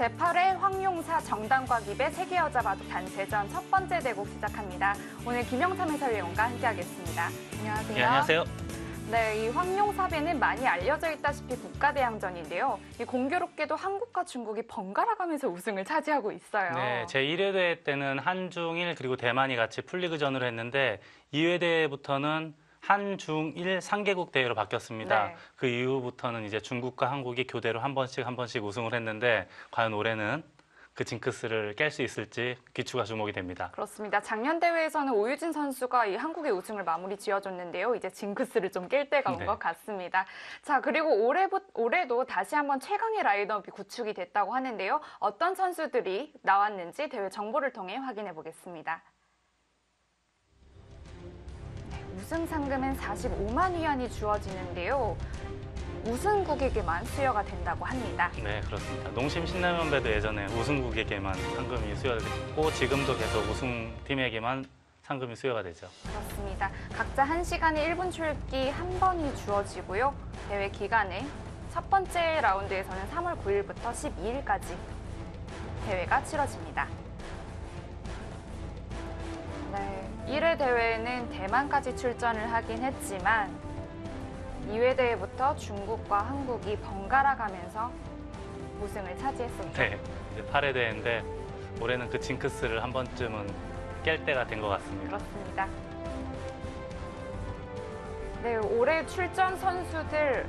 제8회 황용사 정당과깁의 세계 여자 바둑 단체전 첫 번째 대국 시작합니다. 오늘 김영삼 해설위원과 함께하겠습니다. 안녕하세요. 네, 안녕하세요. 네, 이 황용사배는 많이 알려져 있다시피 국가대항전인데요. 이 공교롭게도 한국과 중국이 번갈아 가면서 우승을 차지하고 있어요. 네, 제1회 대회 때는 한중일 그리고 대만이 같이 풀리그전으로 했는데 2회 대회부터는 한중일 3개국 대회로 바뀌었습니다. 네. 그 이후부터는 이제 중국과 한국이 교대로 한 번씩 우승을 했는데 과연 올해는 그 징크스를 깰 수 있을지 귀추가 주목이 됩니다. 그렇습니다. 작년 대회에서는 오유진 선수가 이 한국의 우승을 마무리 지어줬는데요. 이제 징크스를 좀 깰 때가 온 것 같습니다. 자, 그리고 올해도 다시 한번 최강의 라인업이 구축이 됐다고 하는데요. 어떤 선수들이 나왔는지 대회 정보를 통해 확인해 보겠습니다. 우승 상금은 45만 위안이 주어지는데요. 우승국에게만 수여가 된다고 합니다. 네, 그렇습니다. 농심 신라면배도 예전에 우승국에게만 상금이 수여됐고 지금도 계속 우승팀에게만 상금이 수여가 되죠. 그렇습니다. 각자 1시간에 1분 출기 한 번이 주어지고요. 대회 기간에 첫 번째 라운드에서는 3월 9일부터 12일까지 대회가 치러집니다. 네, 1회 대회는 대만까지 출전을 하긴 했지만 2회 대회부터 중국과 한국이 번갈아 가면서 우승을 차지했었죠. 네, 이제 8회 대회인데 올해는 그 징크스를 한 번쯤은 깰 때가 된 것 같습니다. 그렇습니다. 네, 올해 출전 선수들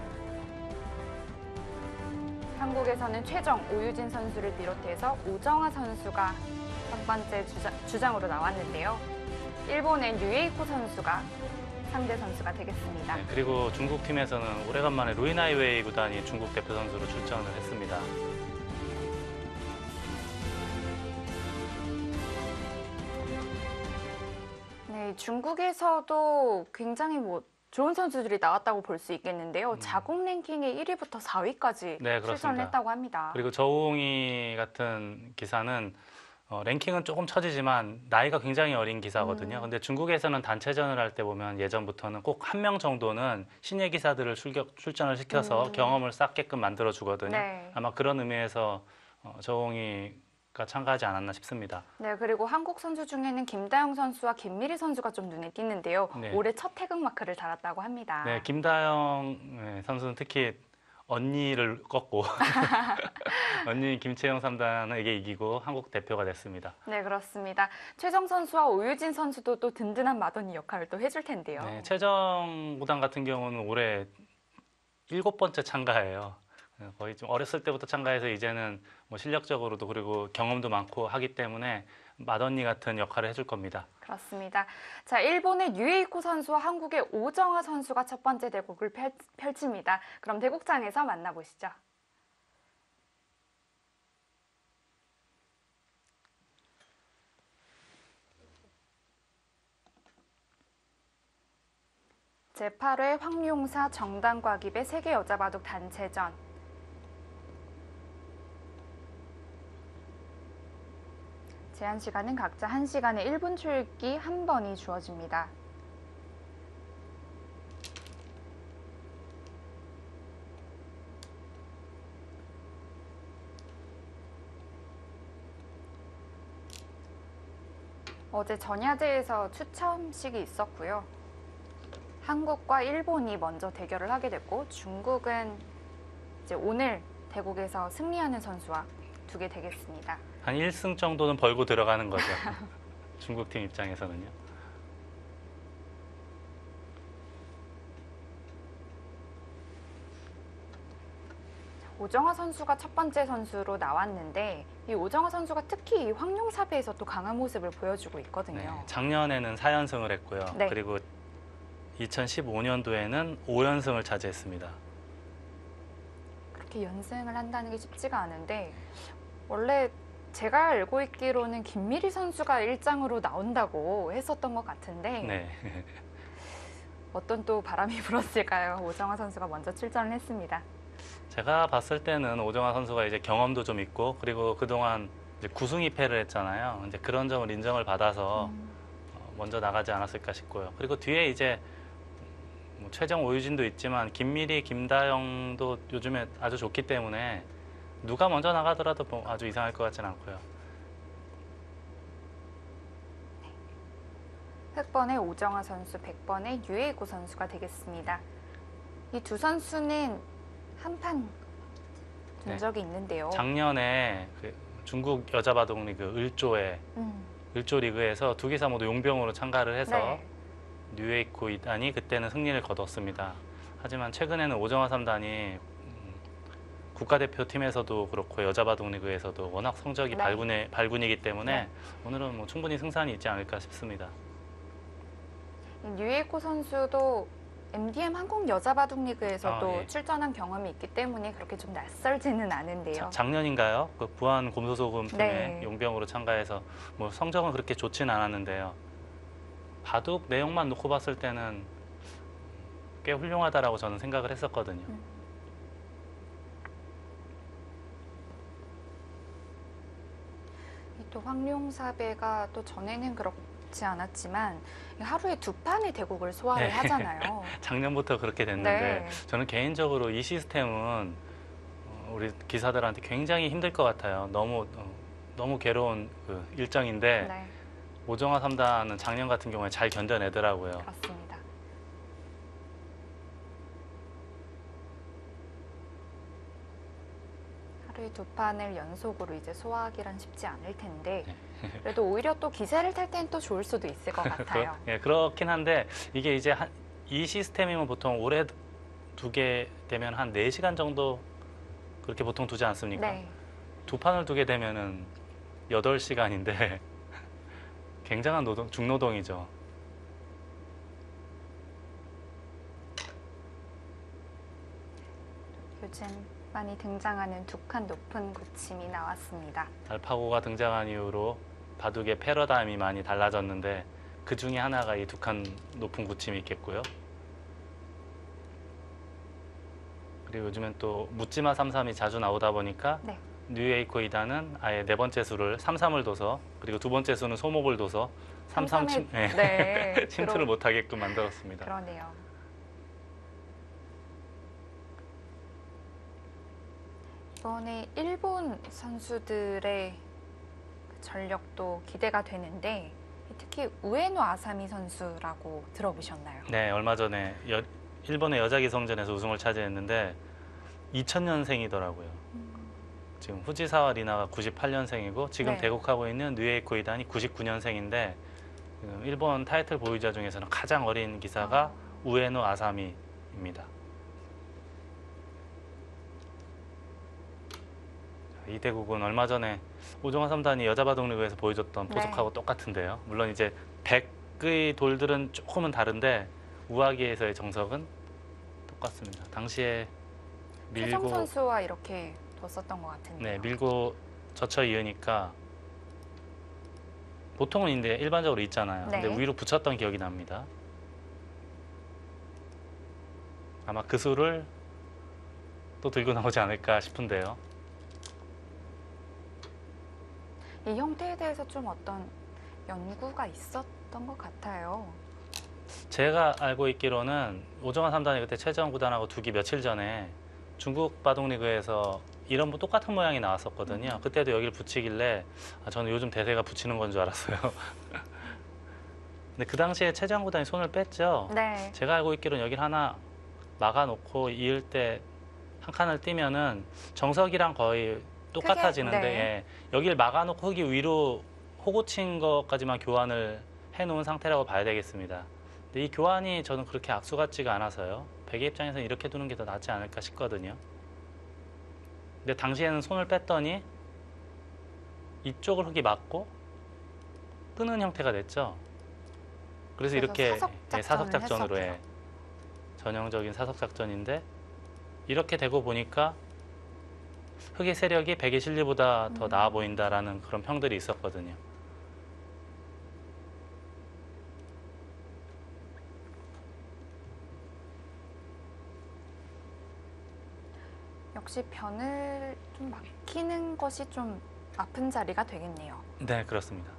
한국에서는 최정, 오유진 선수를 비롯해서 오정아 선수가 첫 번째 주장으로 나왔는데요. 일본의 유에이코 선수가 상대 선수가 되겠습니다. 네, 그리고 중국 팀에서는 오래간만에 루이나이웨이 구단이 중국 대표 선수로 출전을 했습니다. 네, 중국에서도 굉장히 좋은 선수들이 나왔다고 볼 수 있겠는데요. 자국 랭킹의 1위부터 4위까지 네, 출전을 했다고 합니다. 그리고 저웅이 같은 기사는 랭킹은 조금 처지지만 나이가 굉장히 어린 기사거든요. 근데 중국에서는 단체전을 할 때 보면 예전부터는 꼭 한 명 정도는 신예 기사들을 출전을 시켜서 경험을 쌓게끔 만들어 주거든요. 네. 아마 그런 의미에서 저웅이가 참가하지 않았나 싶습니다. 네, 그리고 한국 선수 중에는 김다영 선수와 김미리 선수가 좀 눈에 띄는데요. 네. 올해 첫 태극 마크를 달았다고 합니다. 네, 김다영 선수는 특히 언니를 꺾고 언니 김채영 3단에게 이기고 한국 대표가 됐습니다. 네, 그렇습니다. 최정 선수와 오유진 선수도 또 든든한 맏언니 역할을 또 해줄 텐데요. 네, 최정 구단 같은 경우는 올해 7번째 참가예요. 거의 좀 어렸을 때부터 참가해서 이제는 뭐 실력적으로도 그리고 경험도 많고 하기 때문에 맏언니 같은 역할을 해줄 겁니다. 그렇습니다. 자, 일본의 유에이코 선수와 한국의 오정아 선수가 첫 번째 대국을 펼칩니다. 그럼 대국장에서 만나보시죠. 제8회 황용사 정당과깁의 세계 여자 바둑 단체전. 제한 시간은 각자 1시간에 1분 출기 한 번이 주어집니다. 어제 전야제에서 추첨식이 있었고요. 한국과 일본이 먼저 대결을 하게 됐고 중국은 이제 오늘 대국에서 승리하는 선수와 두게 되겠습니다. 한 1승 정도는 벌고 들어가는 거죠. 중국팀 입장에서는요. 오정아 선수가 첫 번째 선수로 나왔는데 이 오정아 선수가 특히 이 황용사배에서 또 강한 모습을 보여주고 있거든요. 네, 작년에는 4연승을 했고요. 네. 그리고 2015년도에는 5연승을 차지했습니다. 그렇게 연승을 한다는 게 쉽지가 않은데 원래 제가 알고 있기로는 김미리 선수가 1장으로 나온다고 했었던 것 같은데 네. 어떤 또 바람이 불었을까요? 오정아 선수가 먼저 출전을 했습니다. 제가 봤을 때는 오정아 선수가 이제 경험도 좀 있고 그리고 그동안 이제 9승 2패를 했잖아요. 이제 그런 점을 인정을 받아서 먼저 나가지 않았을까 싶고요. 그리고 뒤에 이제 최정 오유진도 있지만 김미리, 김다영도 요즘에 아주 좋기 때문에 누가 먼저 나가더라도 뭐 아주 이상할 것 같지는 않고요. 흑번의 오정아 선수, 100번의 유에고 선수가 되겠습니다. 이 두 선수는 한판 둔 네. 적이 있는데요. 작년에 그 중국 여자 바둑 리그 을조에 음, 을조 리그에서 두 기사 모두 용병으로 참가를 해서 네. 뉴에이코 2단이 그때는 승리를 거뒀습니다. 하지만 최근에는 오정화 3단이 국가대표팀에서도 그렇고 여자 바둑 리그에서도 워낙 성적이 네. 발군이기 때문에 네. 오늘은 뭐 충분히 승산이 있지 않을까 싶습니다. 유에고 선수도 MDM 한국 여자 바둑 리그에서도 아, 예. 출전한 경험이 있기 때문에 그렇게 좀 낯설지는 않은데요. 작년인가요? 그 부안 곰소소금 팀에 네. 용병으로 참가해서 뭐 성적은 그렇게 좋진 않았는데요. 바둑 내용만 놓고 봤을 때는 꽤 훌륭하다라고 저는 생각을 했었거든요. 또 황룡사배가 또 전에는 그렇지 않았지만 하루에 두 판의 대국을 소화를 네. 하잖아요. 작년부터 그렇게 됐는데 네. 저는 개인적으로 이 시스템은 우리 기사들한테 굉장히 힘들 것 같아요. 너무 괴로운 그 일정인데 네, 오정화 3단은 작년 같은 경우에 잘 견뎌내더라고요. 그렇습니다. 하루에 두 판을 연속으로 이제 소화하기란 쉽지 않을 텐데 그래도 오히려 또 기세를 탈 땐 또 좋을 수도 있을 것 같아요. 예, 그렇긴 한데 이게 이제 이 시스템이면 보통 올해 두게 되면 한 4시간 정도 그렇게 보통 두지 않습니까? 네, 두 판을 두게 되면은 8시간인데 굉장한 중노동이죠. 요즘 많이 등장하는 두 칸 높은 구침이 나왔습니다. 알파고가 등장한 이후로 바둑의 패러다임이 많이 달라졌는데 그 중에 하나가 이 두 칸 높은 구침이 있겠고요. 그리고 요즘엔 또 묻지마 33이 자주 나오다 보니까 네, 뉴에이코 2단은 아예 네 번째 수를 33을 둬서 그리고 두 번째 수는 소목을 둬서 33 네, 침투를 못하게끔 만들었습니다. 그러네요. 이번에 일본 선수들의 전력도 기대가 되는데 특히 우에노 아사미 선수라고 들어보셨나요? 네, 얼마 전에 일본의 여자 기성전에서 우승을 차지했는데 2000년생이더라고요. 지금 후지사와 리나가 98년생이고 지금 네. 대국하고 있는 뉴에이코 2단이 99년생인데 일본 타이틀 보유자 중에서는 가장 어린 기사가 우에노 아사미입니다. 이 대국은 얼마 전에 오정화 3단이 여자 바둑 리그에서 보여줬던 네. 포석하고 똑같은데요. 물론 이제 100의 돌들은 조금은 다른데 우아기에서의 정석은 똑같습니다. 당시에 최정 밀고 선수와 이렇게 뒀었던 것 같은데요. 네, 밀고 젖혀 이으니까 보통은 이제 일반적으로 있잖아요. 네. 근데 위로 붙였던 기억이 납니다. 아마 그 수를 또 들고 나오지 않을까 싶은데요. 이 형태에 대해서 좀 어떤 연구가 있었던 것 같아요. 제가 알고 있기로는 오정화 3단이 그때 최정 구단하고 두기 며칠 전에 중국 바둑 리그에서 이런 똑같은 모양이 나왔었거든요. 그때도 여기를 붙이길래 저는 요즘 대세가 붙이는 건 줄 알았어요. 근데 그 당시에 최정 구단이 손을 뺐죠. 네, 제가 알고 있기로는 여기를 하나 막아놓고 이을 때 한 칸을 띄면은 정석이랑 거의 똑같아지는데 크게, 네. 예, 여기를 막아놓고 흙이 위로 호구 친 것까지만 교환을 해놓은 상태라고 봐야 되겠습니다. 근데 이 교환이 저는 그렇게 악수 같지가 않아서요. 백의 입장에서는 이렇게 두는 게 더 낫지 않을까 싶거든요. 근데 당시에는 손을 뺐더니 이쪽을 흙이 막고 뜨는 형태가 됐죠. 그래서 이렇게 사석작전으로 해. 전형적인 사석작전인데 이렇게 되고 보니까 흙의 세력이 백의 실리보다 더 나아 보인다라는 그런 평들이 있었거든요. 역시 변을 좀 막히는 것이 좀 아픈 자리가 되겠네요. 네, 그렇습니다.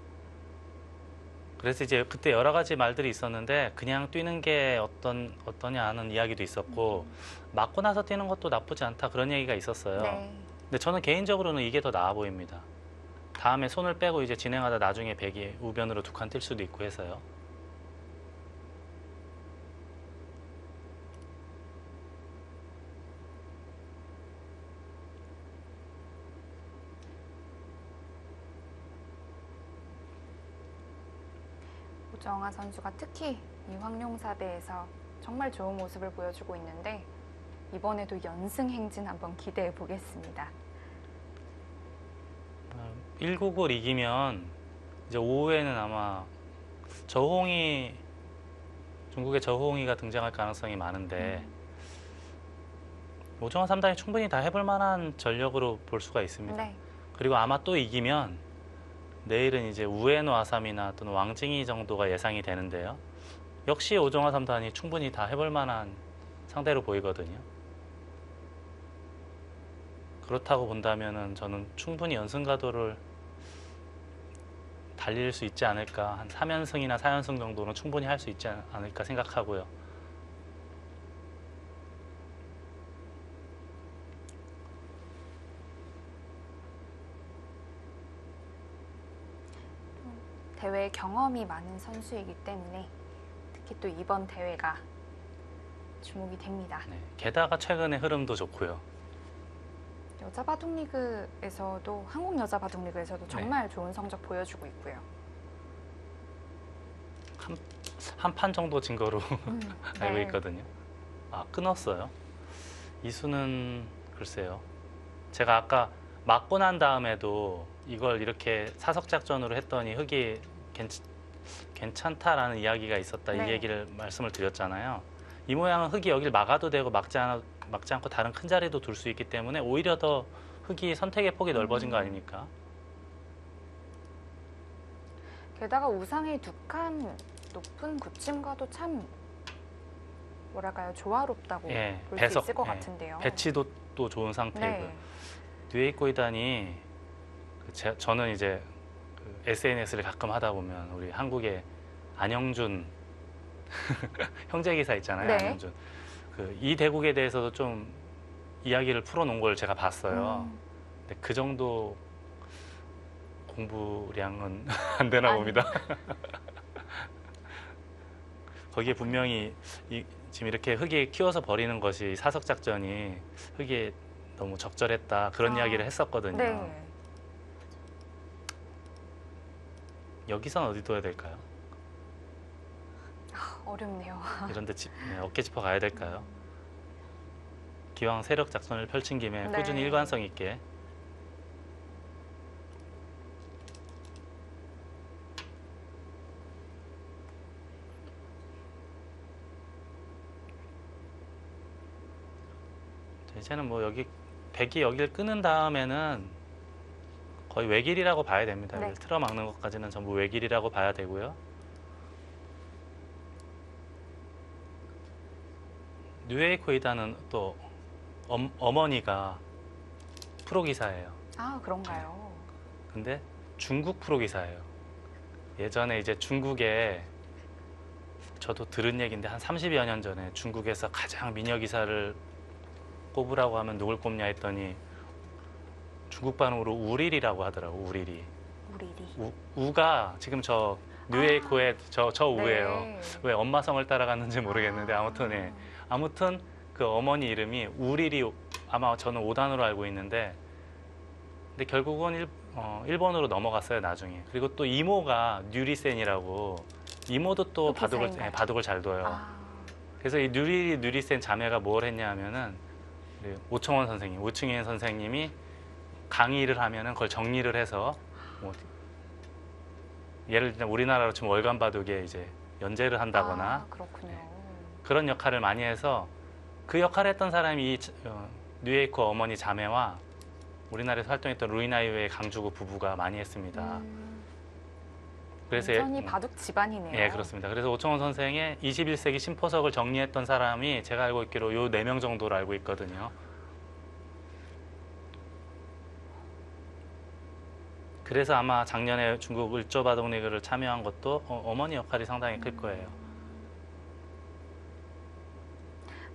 그래서 이제 그때 여러 가지 말들이 있었는데 그냥 뛰는 게 어떠냐 하는 이야기도 있었고 맞고 나서 뛰는 것도 나쁘지 않다 그런 얘기가 있었어요. 네, 근데 저는 개인적으로는 이게 더 나아 보입니다. 다음에 손을 빼고 이제 진행하다 나중에 백이 우변으로 두 칸 뛸 수도 있고 해서요. 오정아 선수가 특히 이 황룡사대에서 정말 좋은 모습을 보여주고 있는데 이번에도 연승 행진 한번 기대해 보겠습니다. 1국을 이기면 이제 오후에는 아마 저홍이 중국의 저홍이가 등장할 가능성이 많은데 오정환 3단이 충분히 다 해볼 만한 전력으로 볼 수가 있습니다. 네. 그리고 아마 또 이기면 내일은 이제 우에노 아삼이나 또는 왕징이 정도가 예상이 되는데요. 역시 오정환 3단이 충분히 다 해볼 만한 상대로 보이거든요. 그렇다고 본다면은 저는 충분히 연승가도를 달릴 수 있지 않을까, 한 3연승이나 4연승 정도는 충분히 할 수 있지 않을까 생각하고요. 대회 경험이 많은 선수이기 때문에 특히 또 이번 대회가 주목이 됩니다. 네, 게다가 최근의 흐름도 좋고요. 여자 바둑리그에서도 한국 여자 바둑리그에서도 정말 좋은 성적 보여주고 있고요. 한 판 정도 진 거로 알고 네. 있거든요. 아, 끊었어요. 이수는 글쎄요. 제가 아까 맞고 난 다음에도 이걸 이렇게 사석작전으로 했더니 흙이 괜찮다라는 이야기가 있었다. 네. 이 얘기를 말씀을 드렸잖아요. 이 모양은 흙이 여길 막아도 되고 막지 않고 다른 큰 자리도 둘 수 있기 때문에 오히려 더 흙이 선택의 폭이 넓어진 거 아닙니까? 게다가 우상의 두 칸 높은 굳힘과도 참 뭐랄까요 조화롭다고 예, 볼 수 배석, 있을 것 예, 같은데요. 배치도 또 좋은 상태이고요. 네. 뉘에이코이단이 저는 이제 그 SNS를 가끔 하다 보면 우리 한국의 안영준 형제 기사 있잖아요. 네. 안영준. 이 대국에 대해서도 좀 이야기를 풀어놓은 걸 제가 봤어요. 근데 그 정도 공부량은 안 되나 아니. 봅니다. 거기에 분명히 지금 이렇게 흙이 키워서 버리는 것이 사석 작전이 흙이 너무 적절했다 그런 이야기를 했었거든요. 네. 여기선 어디 둬야 될까요? 어렵네요. 이런데 어깨 짚어 가야 될까요? 기왕 세력 작전을 펼친 김에 네. 꾸준히 일관성 있게 이제는 뭐 여기 백이 여기를 끄는 다음에는 거의 외길이라고 봐야 됩니다. 네. 여기를 틀어막는 것까지는 전부 외길이라고 봐야 되고요. 뉴에이코이다는 또 어머니가 프로기사예요. 아 그런가요? 근데 중국 프로기사예요. 예전에 이제 중국에 저도 들은 얘기인데 한 30여 년 전에 중국에서 가장 미녀 기사를 꼽으라고 하면 누굴 꼽냐 했더니 중국 발음으로 우릴이라고 하더라고. 우릴이. 우리리. 우가 지금 저 뉴에이코의 저 우예요. 네. 왜 엄마 성을 따라갔는지 모르겠는데 아무튼 예. 아무튼 그 어머니 이름이 우릴이 아마 저는 5단으로 알고 있는데 근데 결국은 일본으로 넘어갔어요 나중에. 그리고 또 이모가 뉴리센이라고 이모도 또 또 바둑을 기사인가요? 바둑을 잘 둬요. 아, 그래서 이 뉴리센 자매가 뭘 했냐 하면은 우리 오청원 선생님, 오충현 선생님이 강의를 하면은 그걸 정리를 해서 뭐 예를 들면 우리나라로 치면 월간 바둑에 이제 연재를 한다거나 아, 그렇군요. 그런 역할을 많이 해서 그 역할을 했던 사람이 뉴에이코 어머니 자매와 우리나라에서 활동했던 루이나이웨의 강주구 부부가 많이 했습니다. 그래서 완전히 바둑 집안이네요. 예, 그렇습니다. 그래서 오청원 선생의 21세기 심포석을 정리했던 사람이 제가 알고 있기로 요 4명 정도로 알고 있거든요. 그래서 아마 작년에 중국 을조바둑리그를 참여한 것도 어머니 역할이 상당히 클 거예요.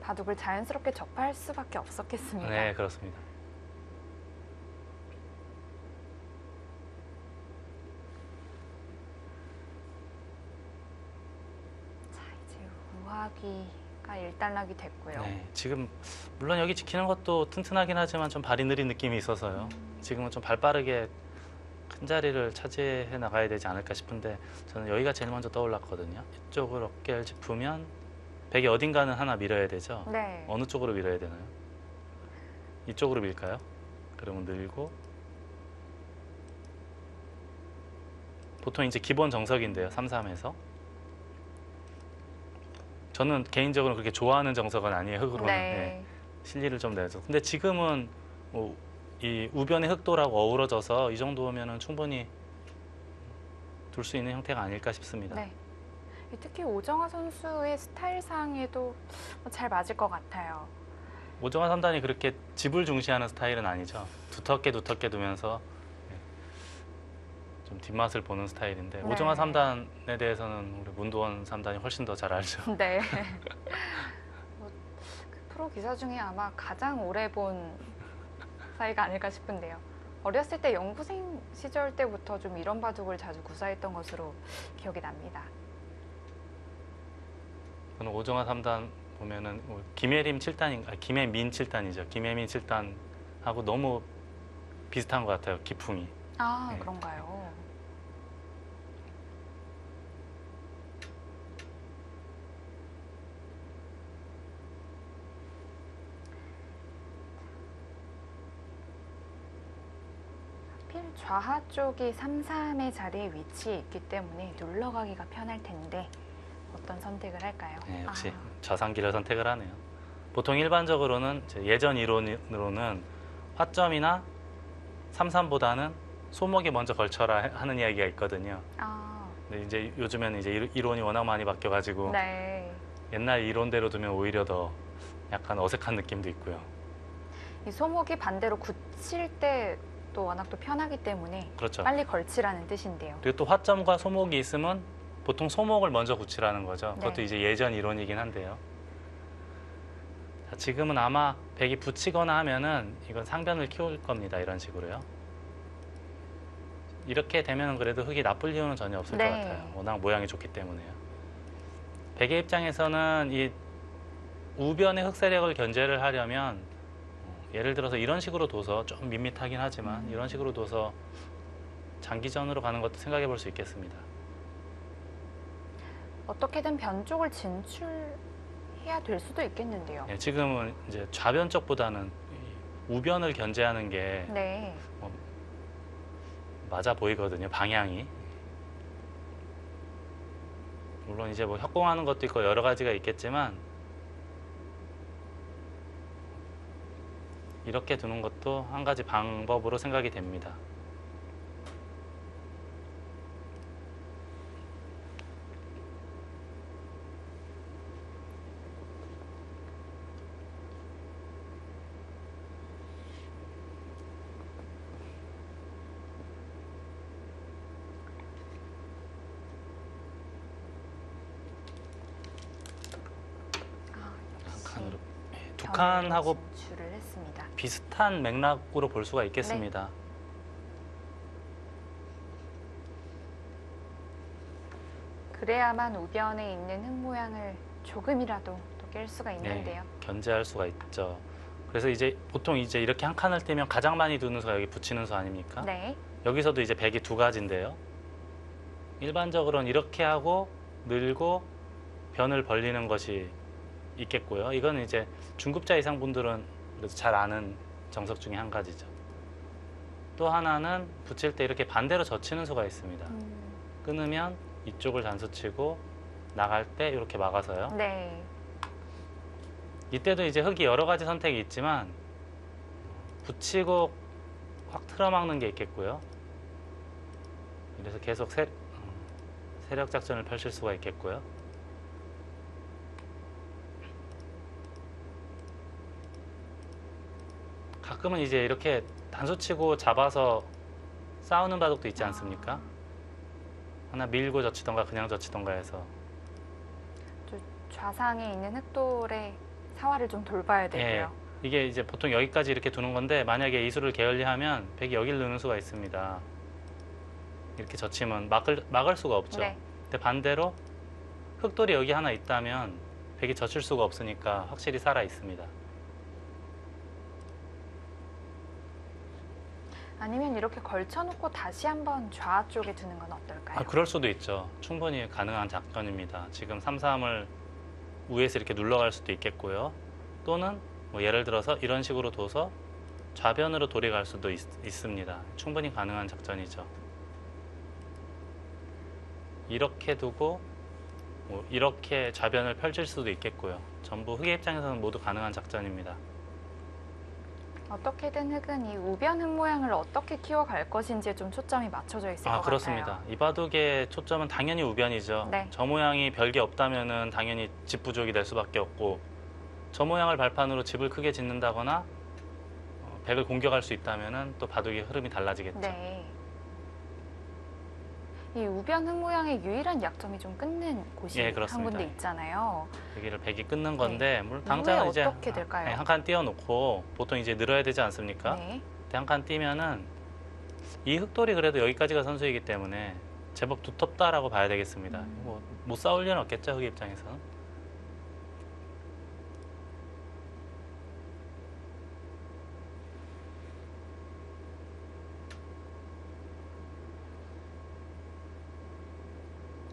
바둑을 자연스럽게 접할 수밖에 없었겠습니다. 네, 그렇습니다. 일단락이가 일단락이 됐고요. 네, 지금 물론 여기 지키는 것도 튼튼하긴 하지만 좀 발이 느린 느낌이 있어서요. 지금은 좀 발 빠르게 큰 자리를 차지해 나가야 되지 않을까 싶은데 저는 여기가 제일 먼저 떠올랐거든요. 이쪽을 어깨를 짚으면 백이 어딘가는 하나 밀어야 되죠. 네. 어느 쪽으로 밀어야 되나요? 이쪽으로 밀까요? 그러면 늘고 보통 이제 기본 정석인데요. 3-3에서 저는 개인적으로 그렇게 좋아하는 정석은 아니에요. 흙으로는. 네. 네. 실리를 좀 내서. 근데 지금은 이 우변의 흙도라고 어우러져서 이 정도면은 충분히 둘 수 있는 형태가 아닐까 싶습니다. 네. 특히 오정화 선수의 스타일상에도 잘 맞을 것 같아요. 오정화 3단이 그렇게 집을 중시하는 스타일은 아니죠. 두텁게 두면서 좀 뒷맛을 보는 스타일인데 네. 오정화 3단에 대해서는 우리 문도원 3단이 훨씬 더 잘 알죠. 네. 그 프로 기사 중에 아마 가장 오래 본 사이가 아닐까 싶은데요. 어렸을 때 연구생 시절 때부터 좀 이런 바둑을 자주 구사했던 것으로 기억이 납니다. 저는 오정화 3단 보면은 김혜림 7단인가 김혜민 7단이죠. 김혜민 7단하고 너무 비슷한 것 같아요. 기풍이. 아, 네. 그런가요? 하필 좌하 쪽이 3-3의 자리에 위치해 있기 때문에 눌러가기가 편할 텐데 어떤 선택을 할까요? 네, 역시 아, 좌상기를 선택을 하네요. 보통 일반적으로는 이제 예전 이론으로는 화점이나 3-3보다는 소목이 먼저 걸쳐라 하는 이야기가 있거든요. 아, 근데 이제 요즘에는 이제 이론이 워낙 많이 바뀌어가지고 네. 옛날 이론대로 두면 오히려 더 약간 어색한 느낌도 있고요. 이 소목이 반대로 굳힐 때 또 워낙 또 편하기 때문에 그렇죠. 빨리 걸치라는 뜻인데요. 그리고 또 화점과 소목이 있으면 보통 소목을 먼저 굳히라는 거죠. 그것도 네. 이제 예전 이론이긴 한데요. 자, 지금은 아마 백이 붙이거나 하면은 이건 상변을 키울 겁니다. 이런 식으로요. 이렇게 되면은 그래도 흙이 나쁠 이유는 전혀 없을 네. 것 같아요. 워낙 모양이 좋기 때문에요. 백의 입장에서는 이 우변의 흙 세력을 견제를 하려면 예를 들어서 이런 식으로 둬서 좀 밋밋하긴 하지만 이런 식으로 둬서 장기전으로 가는 것도 생각해 볼 수 있겠습니다. 어떻게든 변 쪽을 진출해야 될 수도 있겠는데요. 예, 지금은 이제 좌변 쪽보다는 이 우변을 견제하는 게 네. 맞아 보이거든요. 방향이. 물론 이제 뭐 협공하는 것도 있고 여러 가지가 있겠지만 이렇게 두는 것도 한 가지 방법으로 생각이 됩니다. 아, 한 역시 칸으로 두 변을 칸하고 진출을 했습니다. 비슷한 맥락으로 볼 수가 있겠습니다. 그래야만 우변에 있는 흙 모양을 조금이라도 또 깰 수가 있는데요. 견제할 수가 있죠. 그래서 이제 보통 이제 이렇게 한 칸을 떼면 가장 많이 두는 수가 여기 붙이는 수 아닙니까? 네. 여기서도 이제 백이 두 가지인데요. 일반적으로는 이렇게 하고 늘고 변을 벌리는 것이 있겠고요. 이건 이제 중급자 이상 분들은 그래도 잘 아는 정석 중에 한 가지죠. 또 하나는 붙일 때 이렇게 반대로 젖히는 수가 있습니다. 끊으면 이쪽을 단수치고 나갈 때 이렇게 막아서요. 네. 이때도 이제 흙이 여러 가지 선택이 있지만 붙이고 확 틀어막는 게 있겠고요. 이래서 계속 세력 작전을 펼칠 수가 있겠고요. 가끔은 이제 이렇게 단수치고 잡아서 싸우는 바둑도 있지 않습니까? 하나 밀고 젖히던가 그냥 젖히던가 해서 또 좌상에 있는 흙돌의 사활을 좀 돌봐야 되고요. 이게 이제 보통 여기까지 이렇게 두는 건데 만약에 이수를 게을리하면 백이 여기를 넣는 수가 있습니다. 이렇게 젖히면 막을 수가 없죠. 네. 근데 반대로 흙돌이 여기 하나 있다면 백이 젖힐 수가 없으니까 확실히 살아 있습니다. 아니면 이렇게 걸쳐놓고 다시 한번 좌 쪽에 두는 건 어떨까요? 그럴 수도 있죠. 충분히 가능한 작전입니다. 지금 3-3을 위에서 이렇게 눌러갈 수도 있겠고요. 또는 뭐 예를 들어서 이런 식으로 둬서 좌변으로 돌이갈 수도 있습니다. 충분히 가능한 작전이죠. 이렇게 두고 뭐 이렇게 좌변을 펼칠 수도 있겠고요. 전부 흑의 입장에서는 모두 가능한 작전입니다. 어떻게든 흑은 이 우변 흑 모양을 어떻게 키워갈 것인지에 좀 초점이 맞춰져 있을 것 그렇습니다. 같아요. 이 바둑의 초점은 당연히 우변이죠. 네. 저 모양이 별게 없다면은 당연히 집 부족이 될 수밖에 없고, 저 모양을 발판으로 집을 크게 짓는다거나 백을 공격할 수 있다면은 또 바둑의 흐름이 달라지겠죠. 네. 이 우변 흑 모양의 유일한 약점이 좀 끊는 곳이 예, 한 그렇습니다. 군데 있잖아요. 여기를 백이 끊는 건데 물론 이후에 당장은 이제 어떻게 될까요? 한 칸 띄워놓고 보통 이제 늘어야 되지 않습니까? 네. 한 칸 띄면은 이 흑돌이 그래도 여기까지가 선수이기 때문에 제법 두텁다라고 봐야 되겠습니다. 뭐 못 싸울 일은 없겠죠, 흑 입장에서는.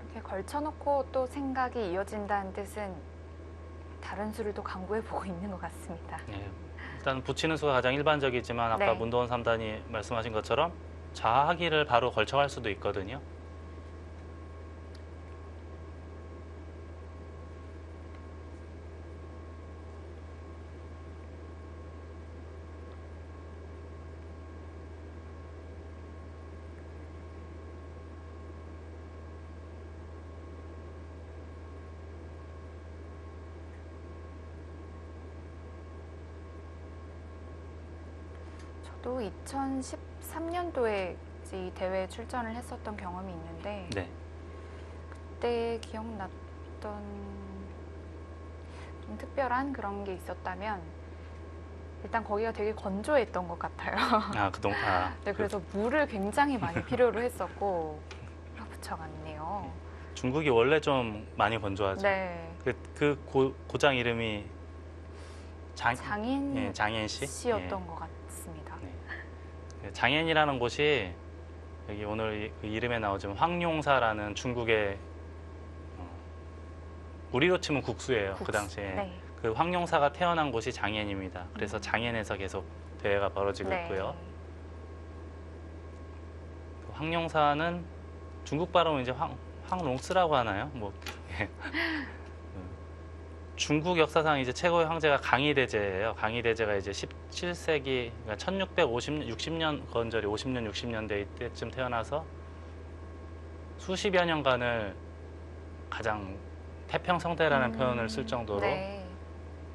이렇게 걸쳐놓고 또 생각이 이어진다는 뜻은 다른 수를 또 강구해보고 있는 것 같습니다. 예, 일단 붙이는 수가 가장 일반적이지만 아까 네. 문도원 3단이 말씀하신 것처럼 좌하기를 바로 걸쳐갈 수도 있거든요. 저도 2013년도에 이 대회에 출전을 했었던 경험이 있는데 네. 그때 기억났던 좀 특별한 그런 게 있었다면 일단 거기가 되게 건조했던 것 같아요. 네, 그래서 물을 굉장히 많이 필요로 했었고 붙여갔네요. 중국이 원래 좀 많이 건조하죠. 네. 고장 이름이 장인 장앤시 씨였던 것 같습니다. 네. 장앤이라는 곳이 여기 오늘 그 이름에 나오지만 황룡사라는 중국의 우리로 치면 국수예요. 그 당시에 네. 그 황룡사가 태어난 곳이 장앤입니다. 그래서 장앤에서 계속 대회가 벌어지고 네. 있고요. 황룡사는 중국 발음은 이제 황롱스라고 하나요? 뭐 중국 역사상 이제 최고의 황제가 강희대제예요. 강희대제가 이제 17세기, 그러니까 1660년 건절이 50년, 60년대 이때쯤 태어나서 수십여 년간을 가장 태평성대라는 표현을 쓸 정도로 네.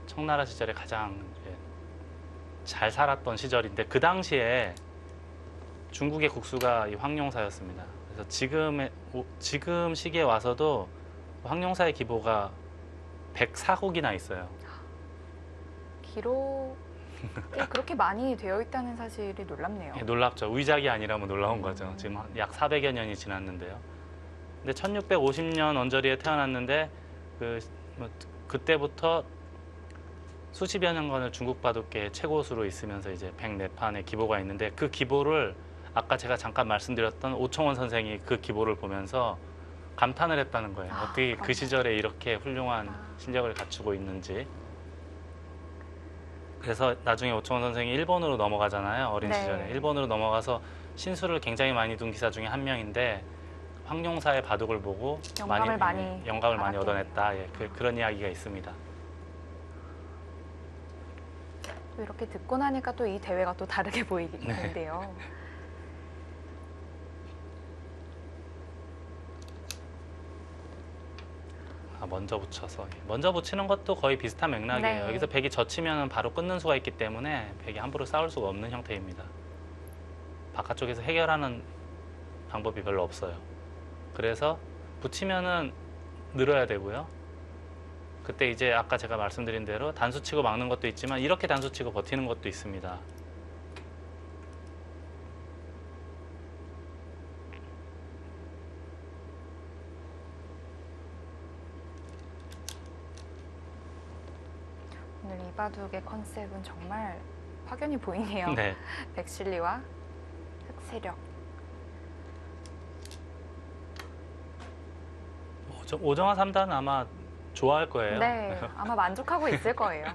청나라 시절에 가장 이제 잘 살았던 시절인데 그 당시에 중국의 국수가 이 황룡사였습니다. 그래서 지금 시기에 와서도 황룡사의 기보가 104곡이나 있어요. 기록이 그렇게 많이 되어 있다는 사실이 놀랍네요. 예, 놀랍죠. 위작이 아니라면 놀라운 거죠. 지금 약 400여 년이 지났는데요. 근데 1650년 언저리에 태어났는데 그때부터 수십여 년간을 중국 바둑계의 최고수로 있으면서 이제 104판의 기보가 있는데 그 기보를 아까 제가 잠깐 말씀드렸던 오청원 선생이 그 기보를 보면서 감탄을 했다는 거예요. 어떻게 그 시절에 이렇게 훌륭한 실력을 갖추고 있는지. 그래서 나중에 오청원 선생이 일본으로 넘어가잖아요. 어린 네. 시절에. 일본으로 넘어가서 신수를 굉장히 많이 둔 기사 중에 한 명인데 황룡사의 바둑을 보고 영감을 많이 받았겠네요. 얻어냈다. 예, 그런 이야기가 있습니다. 또 이렇게 듣고 나니까 또 이 대회가 또 다르게 보이는데요. 먼저 붙여서 먼저 붙이는 것도 거의 비슷한 맥락이에요. 네. 여기서 백이 젖히면 바로 끊는 수가 있기 때문에 백이 함부로 싸울 수가 없는 형태입니다. 바깥쪽에서 해결하는 방법이 별로 없어요. 그래서 붙이면은 늘어야 되고요. 그때 이제 아까 제가 말씀드린 대로 단수 치고 막는 것도 있지만 이렇게 단수 치고 버티는 것도 있습니다. 이 바둑의 컨셉은 정말 확연히 보이네요. 네. 백실리와 흑세력. 오정화 3단은 아마 좋아할 거예요. 네, 아마 만족하고 있을 거예요.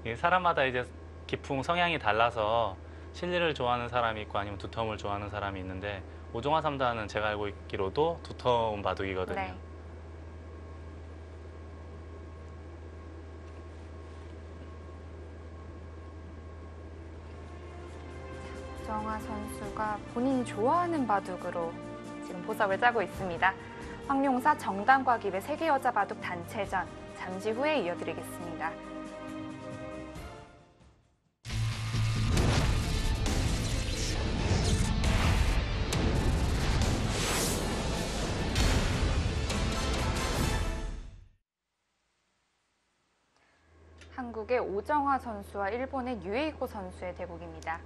이게 사람마다 이제 기풍 성향이 달라서 실리를 좋아하는 사람이 있고 아니면 두터움을 좋아하는 사람이 있는데 오정화 3단은 제가 알고 있기로도 두터운 바둑이거든요. 네. 정화 선수가 본인이 좋아하는 바둑으로 지금 보석을 짜고 있습니다. 황룡사 정당과 기배 세계 여자 바둑 단체전 잠시 후에 이어드리겠습니다. 한국의 오정화 선수와 일본의 유에이코 선수의 대국입니다.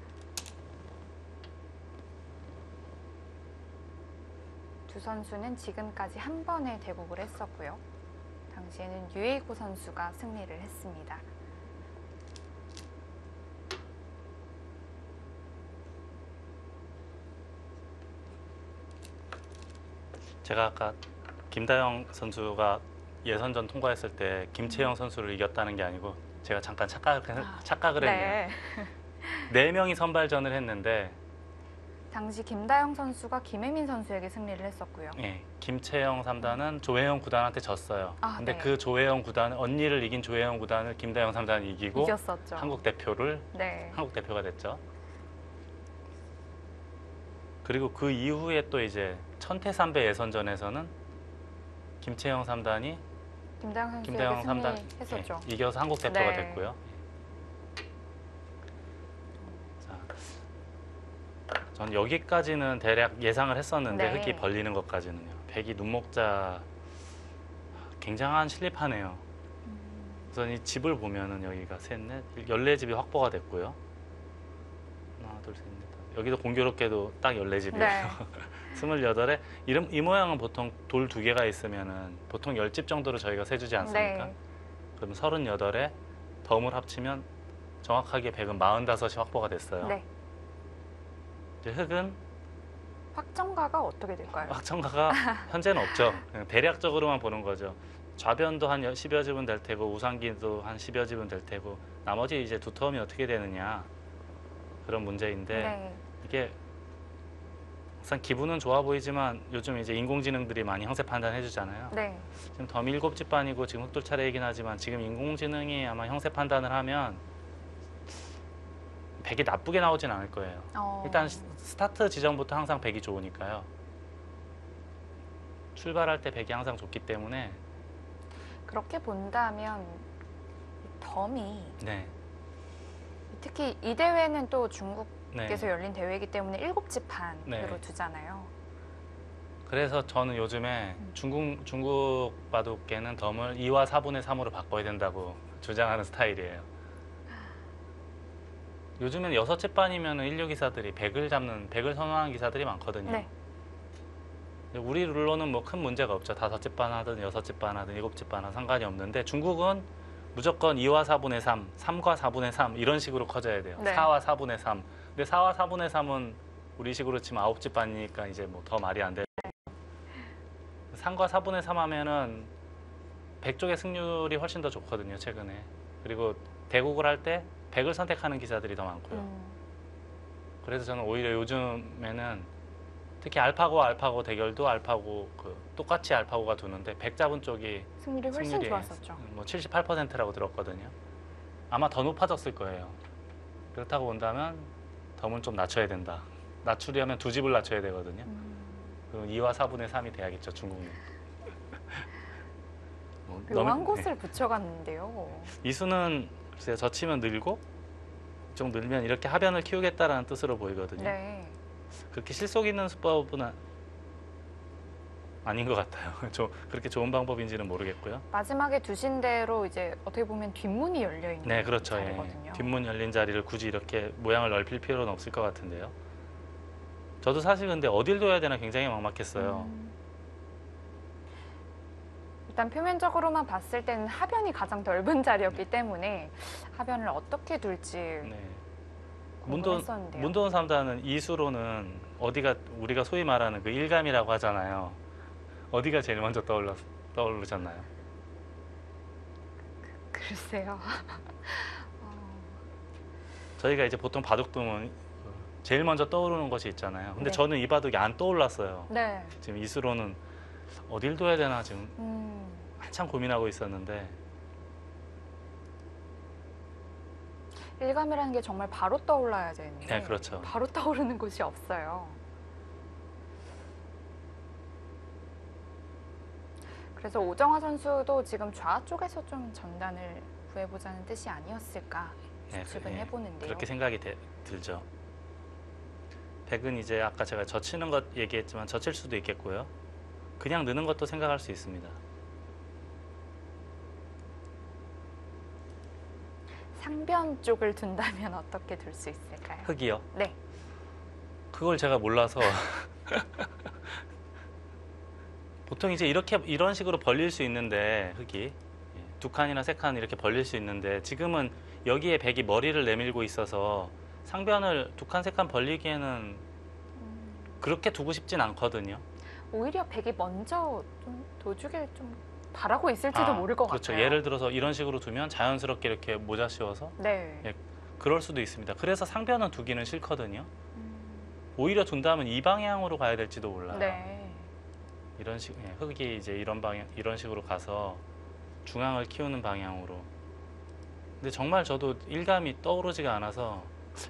두 선수는 지금까지 한 번의 대국을 했었고요. 당시에는 유에이코 선수가 승리를 했습니다. 제가 아까 김다영 선수가 예선전 통과했을 때 김채영 선수를 이겼다는 게 아니고 제가 잠깐 착각을 했네요. 네 명이 선발전을 했는데 당시 김다영 선수가 김혜민 선수에게 승리를 했었고요. 예, 김채영 3단은 조혜영 9단한테 졌어요. 근데 네. 그 조혜영 9단, 언니를 이긴 조혜영 9단을 김다영 3단이 이기고 이겼었죠. 한국 대표가 됐죠. 그리고 그 이후에 또 이제 천태삼배 예선전에서는 김채영 3단이 김다영 선수에게 김다영 3단 승리했었죠. 이겨서 한국 대표가 네. 됐고요. 자, 전 여기까지는 대략 예상을 했었는데 네. 흑이 벌리는 것까지는요. 백이 눈목자 굉장한 실리파네요. 우선 이 집을 보면은 여기가 셋, 넷, 14집이 확보가 됐고요. 하나, 둘, 셋, 넷, 다섯. 여기도 공교롭게도 딱 14집이에요. 네. 28에 이 모양은 보통 돌 2개가 있으면은 보통 10집 정도로 저희가 세주지 않습니까? 네. 그럼 38에 덤을 합치면 정확하게 100은 45이 확보가 됐어요. 네. 이제 흑은 확정가가 어떻게 될까요? 확정가가 현재는 없죠. 그냥 대략적으로만 보는 거죠. 좌변도 한 10여 집은 될 테고 우상기도 한 10여 집은 될 테고 나머지 이제 두터움이 어떻게 되느냐 그런 문제인데 네. 이게 우선 기분은 좋아 보이지만 요즘 이제 인공지능들이 많이 형세 판단해 주잖아요. 네. 지금 덤 7집 반이고 지금 흑돌 차례이긴 하지만 지금 인공지능이 아마 형세 판단을 하면 백이 나쁘게 나오진 않을 거예요. 일단 스타트 지점부터 항상 백이 좋으니까요. 출발할 때 백이 항상 좋기 때문에 그렇게 본다면 이 덤이 네. 특히 이 대회는 또 중국에서 네. 열린 대회이기 때문에 7집 판으로 네. 두잖아요. 그래서 저는 요즘에 중국 바둑계는 덤을 2와 4분의 3으로 바꿔야 된다고 주장하는 스타일이에요. 요즘엔 6집 반이면 16기사들이 100을 선호하는 기사들이 많거든요. 네. 우리 룰로는 뭐 큰 문제가 없죠. 5집 반 하든 6집 반 하든 7집 반 하든 상관이 없는데 중국은 무조건 2와 4분의 3, 3과 4분의 3 이런 식으로 커져야 돼요. 네. 4와 4분의 3. 근데 4와 4분의 3은 우리 식으로 치면 9집 반이니까 이제 뭐 더 말이 안 되고 3과 4분의 3 하면은 100쪽의 승률이 훨씬 더 좋거든요, 최근에. 그리고 대국을 할 때 100을 선택하는 기사들이 더 많고요. 그래서 저는 오히려 요즘에는 특히 알파고 대결도 알파고 똑같이 알파고가 두는데 100 잡은 쪽이 승률이 훨씬 승률이 좋았었죠. 뭐 78%라고 들었거든요. 아마 더 높아졌을 거예요. 그렇다고 본다면 덤은 좀 낮춰야 된다. 낮추려면 2집을 낮춰야 되거든요. 그럼 2와 4분의 3이 돼야겠죠, 중국은. 묘한 곳을 붙여갔는데요. 이수는 글쎄요, 젖히면 늘고 좀 늘면 이렇게 하변을 키우겠다라는 뜻으로 보이거든요. 네. 그렇게 실속 있는 수법은 아닌 것 같아요. 그렇게 좋은 방법인지는 모르겠고요. 마지막에 두신 대로 이제 어떻게 보면 뒷문이 열려 있는 네, 그렇죠. 자리거든요. 뒷문 열린 자리를 굳이 이렇게 모양을 넓힐 필요는 없을 것 같은데요. 저도 사실 근데 어딜 둬야 되나 굉장히 막막했어요. 일단 표면적으로만 봤을 때는 하변이 가장 넓은 자리였기 때문에 하변을 어떻게 둘지 네. 궁금했었는데요. 문도원 3단은 이수로는 어디가 우리가 소위 말하는 그 일감이라고 하잖아요. 어디가 제일 먼저 떠오르셨나요? 글쎄요. 저희가 이제 보통 바둑두면 제일 먼저 떠오르는 것이 있잖아요. 근데 네. 저는 이 바둑이 안 떠올랐어요. 네. 지금 이수로는 어딜 둬야 되나 지금 음, 한참 고민하고 있었는데 일감이라는 게 정말 바로 떠올라야 되는데 네, 그렇죠. 바로 떠오르는 곳이 없어요. 그래서 오정화 선수도 지금 좌 쪽에서 좀 전단을 구해보자는 뜻이 아니었을까 네, 추측은 네, 해보는데요. 그렇게 생각이 들죠. 백은 이제 아까 제가 젖히는 것 얘기했지만 젖힐 수도 있겠고요. 그냥 느는 것도 생각할 수 있습니다. 상변 쪽을 둔다면 어떻게 둘 수 있을까요? 흙이요. 네. 그걸 제가 몰라서 보통 이제 이런 식으로 벌릴 수 있는데 흙이 두 칸이나 세 칸 이렇게 벌릴 수 있는데 지금은 여기에 백이 머리를 내밀고 있어서 상변을 두 칸 세 칸 벌리기에는 그렇게 두고 싶진 않거든요. 오히려 백이 먼저 좀 도주기를 좀 바라고 있을지도 모를 것 그렇죠. 같아요. 예를 들어서 이런 식으로 두면 자연스럽게 이렇게 모자 씌워서 네. 예, 그럴 수도 있습니다. 그래서 상변은 두기는 싫거든요. 오히려 둔다면 이 방향으로 가야 될지도 몰라요. 네. 이런 식, 흙이 이제 이런 식으로 가서 중앙을 키우는 방향으로. 근데 정말 저도 일감이 떠오르지가 않아서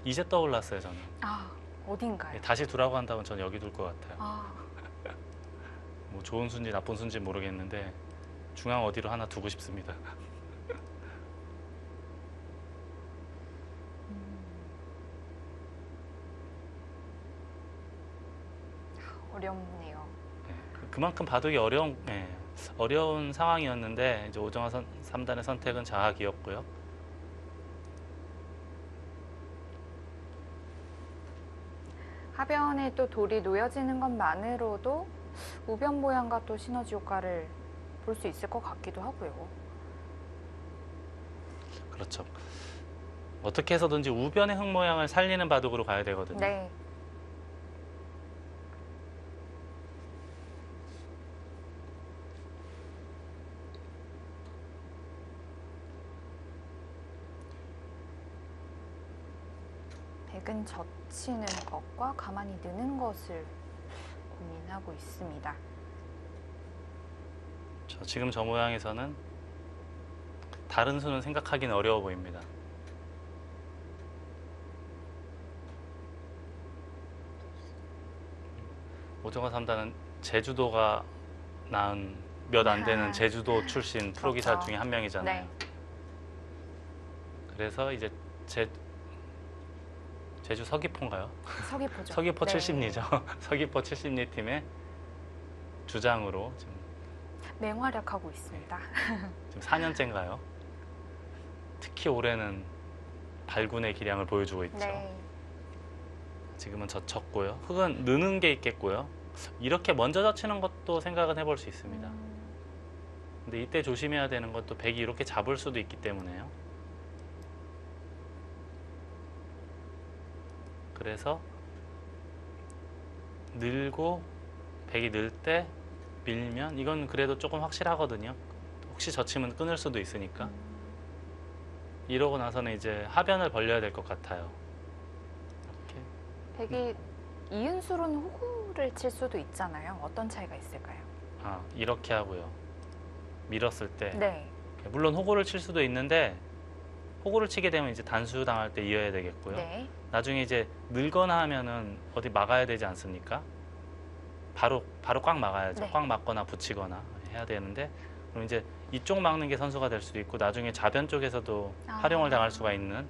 이제 떠올랐어요, 저는. 아, 어딘가요? 다시 두라고 한다면 전 여기 둘 것 같아요. 아, 뭐 좋은 수인지 나쁜 수인지 모르겠는데 중앙 어디로 하나 두고 싶습니다. 어렵네요. 그만큼 바둑이 어려운 상황이었는데 이제 오정화 3단의 선택은 자학이었고요. 하변에 또 돌이 놓여지는 것만으로도 우변 모양과 또 시너지 효과를 볼 수 있을 것 같기도 하고요. 그렇죠. 어떻게 해서든지 우변의 흙 모양을 살리는 바둑으로 가야 되거든요. 네. 백은 젖히는 것과 가만히 느는 것을 고민하고 있습니다. 지금 저 모양에서는 다른 수는 생각하기는 어려워 보입니다. 오정화 3단은 제주도가 낳은 몇 안 되는 제주도 출신 프로기사 그렇죠. 중에 한 명이잖아요. 네. 그래서 이제 제주 서귀포인가요? 서귀포죠. 서귀포 네. 70리죠. 서귀포 70리 팀의 주장으로 지금 맹활약하고 있습니다. 4년째인가요? 특히 올해는 발군의 기량을 보여주고 있죠. 네. 지금은 젖혔고요. 흙은 느는 게 있겠고요. 이렇게 먼저 젖히는 것도 생각은 해볼 수 있습니다. 근데 이때 조심해야 되는 것도 백이 이렇게 잡을 수도 있기 때문에요. 그래서 늘고 백이 늘 때 밀면 이건 그래도 조금 확실하거든요. 혹시 젖히면 끊을 수도 있으니까. 이러고 나서는 이제 하변을 벌려야 될 것 같아요. 이렇게. 백이 이은수로는 호구를 칠 수도 있잖아요. 어떤 차이가 있을까요? 이렇게 하고요. 밀었을 때 네. 물론 호구를 칠 수도 있는데 호구를 치게 되면 이제 단수 당할 때 이어야 되겠고요. 네. 나중에 이제 늘거나 하면은 어디 막아야 되지 않습니까? 바로 꽉 막아야죠. 네. 꽉 막거나 붙이거나 해야 되는데 그럼 이제 이쪽 막는 게 선수가 될 수도 있고 나중에 좌변 쪽에서도 활용을 당할 수가 있는.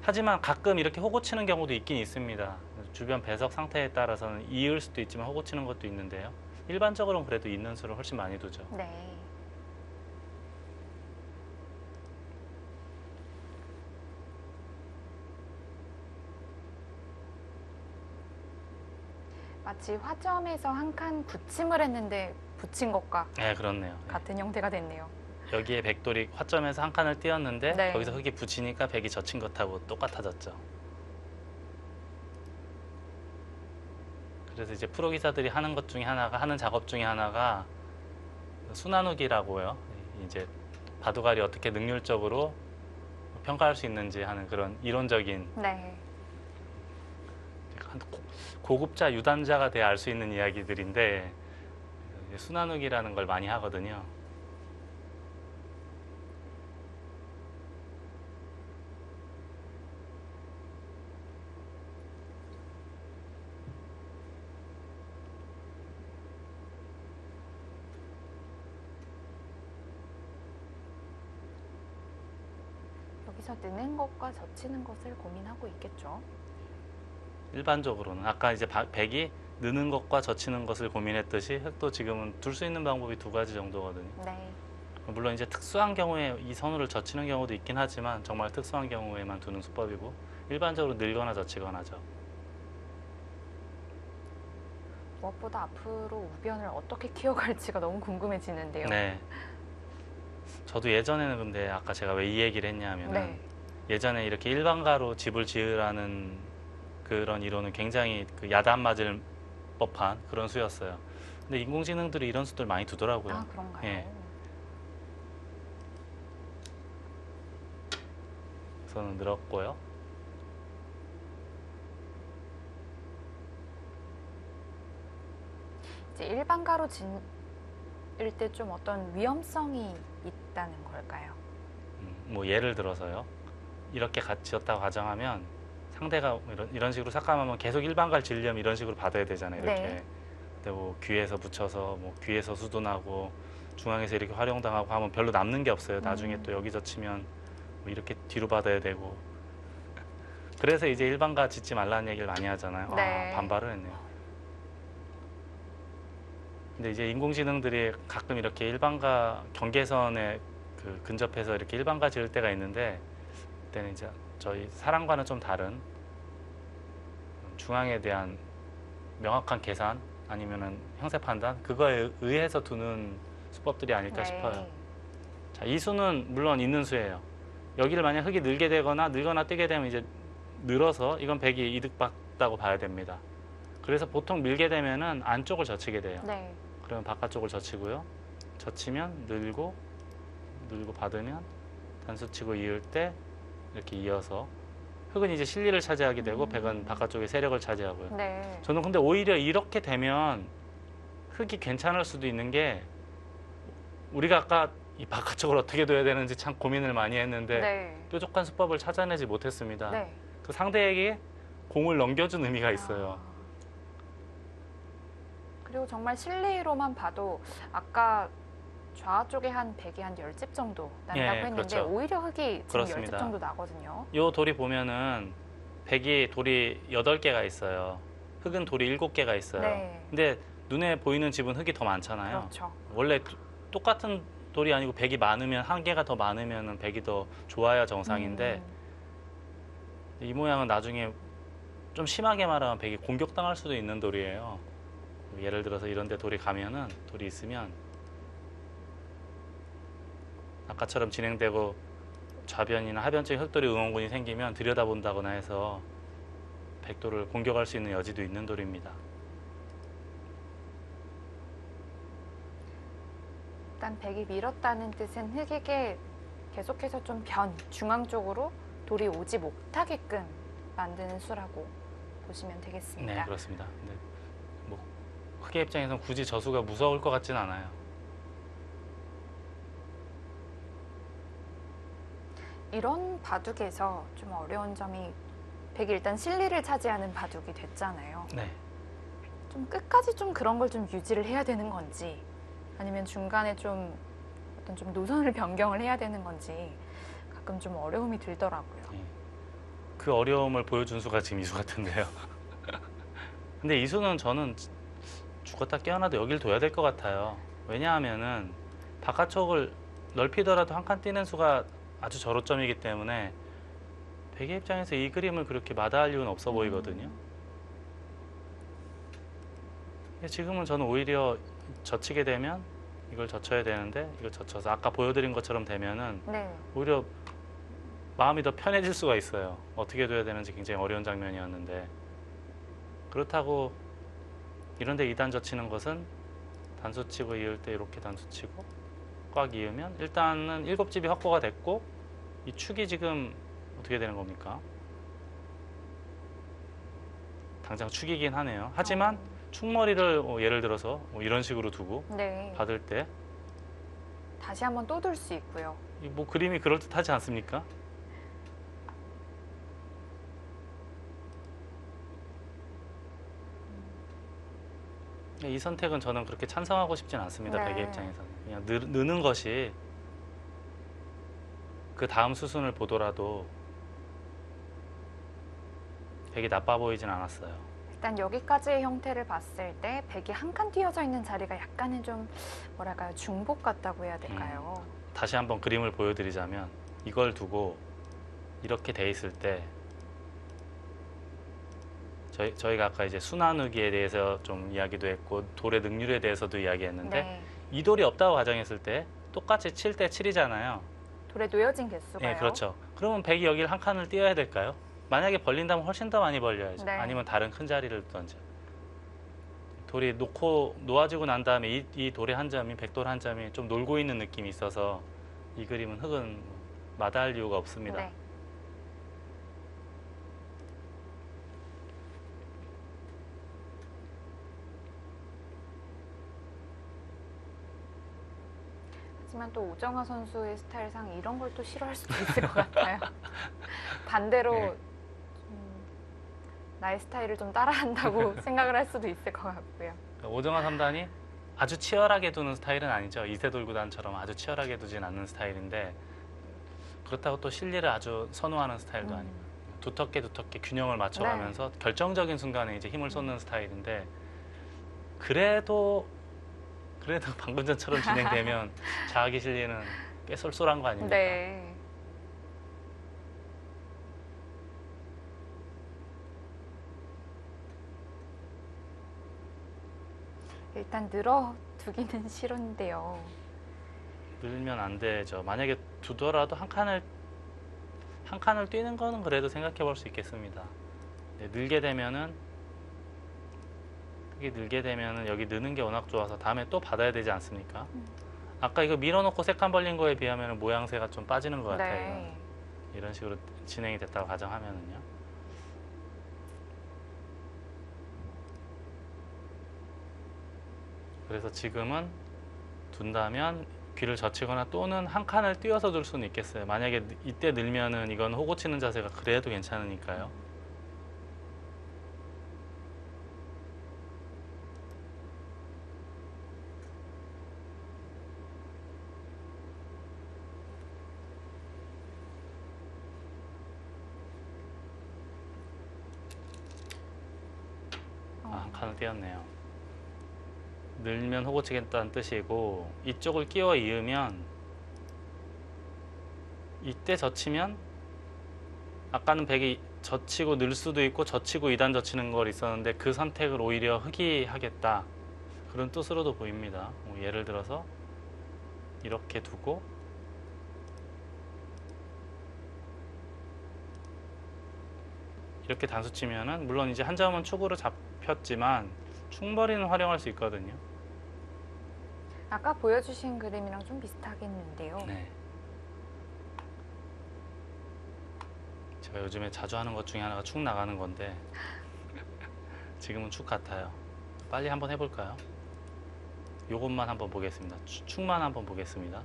하지만 가끔 이렇게 호구 치는 경우도 있긴 있습니다. 주변 배석 상태에 따라서는 이을 수도 있지만 호구 치는 것도 있는데요. 일반적으로는 그래도 있는 수를 훨씬 많이 두죠. 네. 마치 화점에서 한 칸 굳힘을 했는데 붙인 것과 네, 그렇네요. 네. 같은 형태가 됐네요. 여기에 백돌이 화점에서 한 칸을 띄었는데 네. 거기서 흙이 붙이니까 백이 젖힌 것하고 똑같아졌죠. 그래서 이제 프로 기사들이 하는 것 중에 하나가 하는 작업 중에 하나가 순환욱이라고요. 이제 바둑알이 어떻게 능률적으로 평가할 수 있는지 하는 그런 이론적인 네. 고급자 유단자가 돼야 알 수 있는 이야기들인데 순환욱이라는 걸 많이 하거든요. 여기서 느는 것과 젖히는 것을 고민하고 있겠죠. 일반적으로는 아까 이제 백이 느는 것과 젖히는 것을 고민했듯이 흙도 지금은 둘 수 있는 방법이 두 가지 정도거든요. 네. 물론 이제 특수한 경우에 이 선우를 젖히는 경우도 있긴 하지만 정말 특수한 경우에만 두는 수법이고 일반적으로 늘거나 젖히거나죠. 무엇보다 앞으로 우변을 어떻게 키워갈지가 너무 궁금해지는데요. 네. 저도 예전에는 근데 아까 제가 왜 이 얘기를 했냐면은 네. 예전에 이렇게 일반가로 집을 지으라는 그런 이론은 굉장히 그 야단 맞을 법한 그런 수였어요. 근데 인공지능들이 이런 수들 많이 두더라고요. 아, 그런가요? 예. 우선은 늘었고요. 이제 일반가로 지을 때 좀 어떤 위험성이 있다는 걸까요? 뭐 예를 들어서요. 이렇게 지었다고 가정하면 상대가 이런 식으로 삭감하면 계속 일반가를 지으려면 이런 식으로 받아야 되잖아요. 이렇게. 네. 근데 뭐 귀에서 붙여서 뭐 귀에서 수둔하고 중앙에서 이렇게 활용당하고 하면 별로 남는 게 없어요. 나중에 또 여기 젖히면 뭐 이렇게 뒤로 받아야 되고. 그래서 이제 일반가 짓지 말라는 얘기를 많이 하잖아요. 네. 아, 반발을 했네요. 근데 이제 인공지능들이 가끔 이렇게 일반가 경계선에 그 근접해서 이렇게 일반가 지을 때가 있는데 그때는 이제 저희 사람과는 좀 다른 중앙에 대한 명확한 계산 아니면은 형세 판단 그거에 의해서 두는 수법들이 아닐까 네. 싶어요. 자, 이 수는 물론 있는 수예요. 여기를 만약 흙이 늘게 되거나 늘거나 뜨게 되면 이제 늘어서 이건 백이 이득받다고 봐야 됩니다. 그래서 보통 밀게 되면은 안쪽을 젖히게 돼요. 네. 그러면 바깥쪽을 젖히고요. 젖히면 늘고 받으면 단수 치고 이을 때 이렇게 이어서 흙은 이제 실리를 차지하게 되고 백은 바깥쪽에 세력을 차지하고요. 네. 저는 근데 오히려 이렇게 되면 흙이 괜찮을 수도 있는 게 우리가 아까 이 바깥쪽을 어떻게 둬야 되는지 참 고민을 많이 했는데 네. 뾰족한 수법을 찾아내지 못했습니다. 네. 그 상대에게 공을 넘겨준 의미가 있어요. 아. 그리고 정말 실리로만 봐도 아까 좌쪽에 한 백이 한 10집 정도 난다고 예, 했는데 그렇죠. 오히려 흙이 지금 그렇습니다. 10집 정도 나거든요. 요 돌이 보면은 백이 돌이 8개가 있어요. 흙은 돌이 7개가 있어요. 네. 근데 눈에 보이는 집은 흙이 더 많잖아요. 그렇죠. 원래 똑같은 돌이 아니고 백이 많으면 한 개가 더 많으면 백이 더 좋아야 정상인데 이 모양은 나중에 좀 심하게 말하면 백이 공격당할 수도 있는 돌이에요. 예를 들어서 이런 데 돌이 있으면 아까처럼 진행되고 좌변이나 하변적인 흙돌이 응원군이 생기면 들여다본다거나 해서 백돌을 공격할 수 있는 여지도 있는 돌입니다. 일단 백이 밀었다는 뜻은 흙에게 계속해서 좀 중앙 쪽으로 돌이 오지 못하게끔 만드는 수라고 보시면 되겠습니다. 네, 그렇습니다. 근데 뭐 흙의 입장에서는 굳이 저 수가 무서울 것 같진 않아요. 이런 바둑에서 좀 어려운 점이 백이 일단 실리를 차지하는 바둑이 됐잖아요. 네. 좀 끝까지 좀 그런 걸 좀 유지를 해야 되는 건지 아니면 중간에 좀 어떤 좀 노선을 변경을 해야 되는 건지 가끔 좀 어려움이 들더라고요. 그 어려움을 보여준 수가 지금 이 수 같은데요. 근데 이 수는 저는 죽었다 깨어나도 여길 둬야 될 것 같아요. 왜냐하면은 바깥쪽을 넓히더라도 한 칸 뛰는 수가 아주 저로점이기 때문에 백의 입장에서 이 그림을 그렇게 마다할 이유는 없어 보이거든요. 지금은 저는 오히려 젖히게 되면 이걸 젖혀야 되는데 이걸 젖혀서 아까 보여드린 것처럼 되면은 네. 오히려 마음이 더 편해질 수가 있어요. 어떻게 둬야 되는지 굉장히 어려운 장면이었는데 그렇다고 이런데 2단 젖히는 것은 단수 치고 이을 때 이렇게 단수 치고 꽉 이으면 일단은 7집이 확보가 됐고 이 축이 지금 어떻게 되는 겁니까? 당장 축이긴 하네요. 하지만 축머리를 예를 들어서 이런 식으로 두고 네. 받을 때 다시 한번 또 둘 수 있고요. 뭐 그림이 그럴듯하지 않습니까? 이 선택은 저는 그렇게 찬성하고 싶진 않습니다. 네. 베개 입장에서는 그냥 느는 것이 그 다음 수순을 보더라도 되게 나빠 보이진 않았어요. 일단 여기까지의 형태를 봤을 때 백이 한 칸 띄어져 있는 자리가 약간은 좀 뭐랄까요, 중복 같다고 해야 될까요? 다시 한번 그림을 보여드리자면 이걸 두고 이렇게 돼 있을 때 저희가 아까 이제 순환우기에 대해서 좀 이야기도 했고 돌의 능률에 대해서도 이야기했는데 네. 이 돌이 없다고 가정했을 때 똑같이 7대 7이잖아요. 돌에 놓여진 개수가요. 네, 그렇죠. 그러면 백이 여기를 한 칸을 띄어야 될까요? 만약에 벌린다면 훨씬 더 많이 벌려야죠. 네. 아니면 다른 큰 자리를 두던지. 돌이 놓아지고 난 다음에 이 돌의 한 점이 백돌 한 점이 좀 놀고 있는 느낌이 있어서 이 그림은 흙은 마다할 이유가 없습니다. 네. 하지만 또 오정화 선수의 스타일상 이런 걸 또 싫어할 수도 있을 것 같아요. 반대로 네. 나의 스타일을 좀 따라한다고 생각을 할 수도 있을 것 같고요. 오정화 3단이 아주 치열하게 두는 스타일은 아니죠. 이세돌 구단처럼 아주 치열하게 두진 않는 스타일인데 그렇다고 또 실리를 아주 선호하는 스타일도 아니고 두텁게 균형을 맞춰가면서 결정적인 순간에 이제 힘을 쏟는 스타일인데 그래도 방금 전처럼 진행되면 자아기 실리는 꽤 쏠쏠한 거 아닙니까? 네. 일단 늘어두기는 싫은데요. 늘면 안 되죠. 만약에 두더라도 한 칸을 뛰는 거는 그래도 생각해 볼 수 있겠습니다. 네, 늘게 되면은 여기 느는 게 워낙 좋아서 다음에 또 받아야 되지 않습니까? 아까 이거 밀어놓고 세 칸 벌린 거에 비하면 모양새가 좀 빠지는 것 같아요. 네. 이런 식으로 진행이 됐다고 가정하면은요. 그래서 지금은 둔다면 귀를 젖히거나 또는 한 칸을 띄워서 둘 수는 있겠어요. 만약에 이때 늘면은 이건 호구 치는 자세가 그래도 괜찮으니까요. 한 칸을 띄었네요. 늘면 호구 치겠다는 뜻이고 이쪽을 끼워 이으면 이때 젖히면 아까는 백이 젖히고 늘 수도 있고 젖히고 2단 젖히는 걸 있었는데 그 선택을 오히려 흙이 하겠다 그런 뜻으로도 보입니다. 예를 들어서 이렇게 두고 이렇게 단수 치면은 물론 이제 한 점은 축으로 잡혔지만 축머리는 활용할 수 있거든요. 아까 보여주신 그림이랑 좀 비슷하겠는데요. 네. 제가 요즘에 자주 하는 것 중에 하나가 축 나가는 건데 지금은 축 같아요. 빨리 한번 해볼까요? 요것만 한번 보겠습니다. 축만 한번 보겠습니다.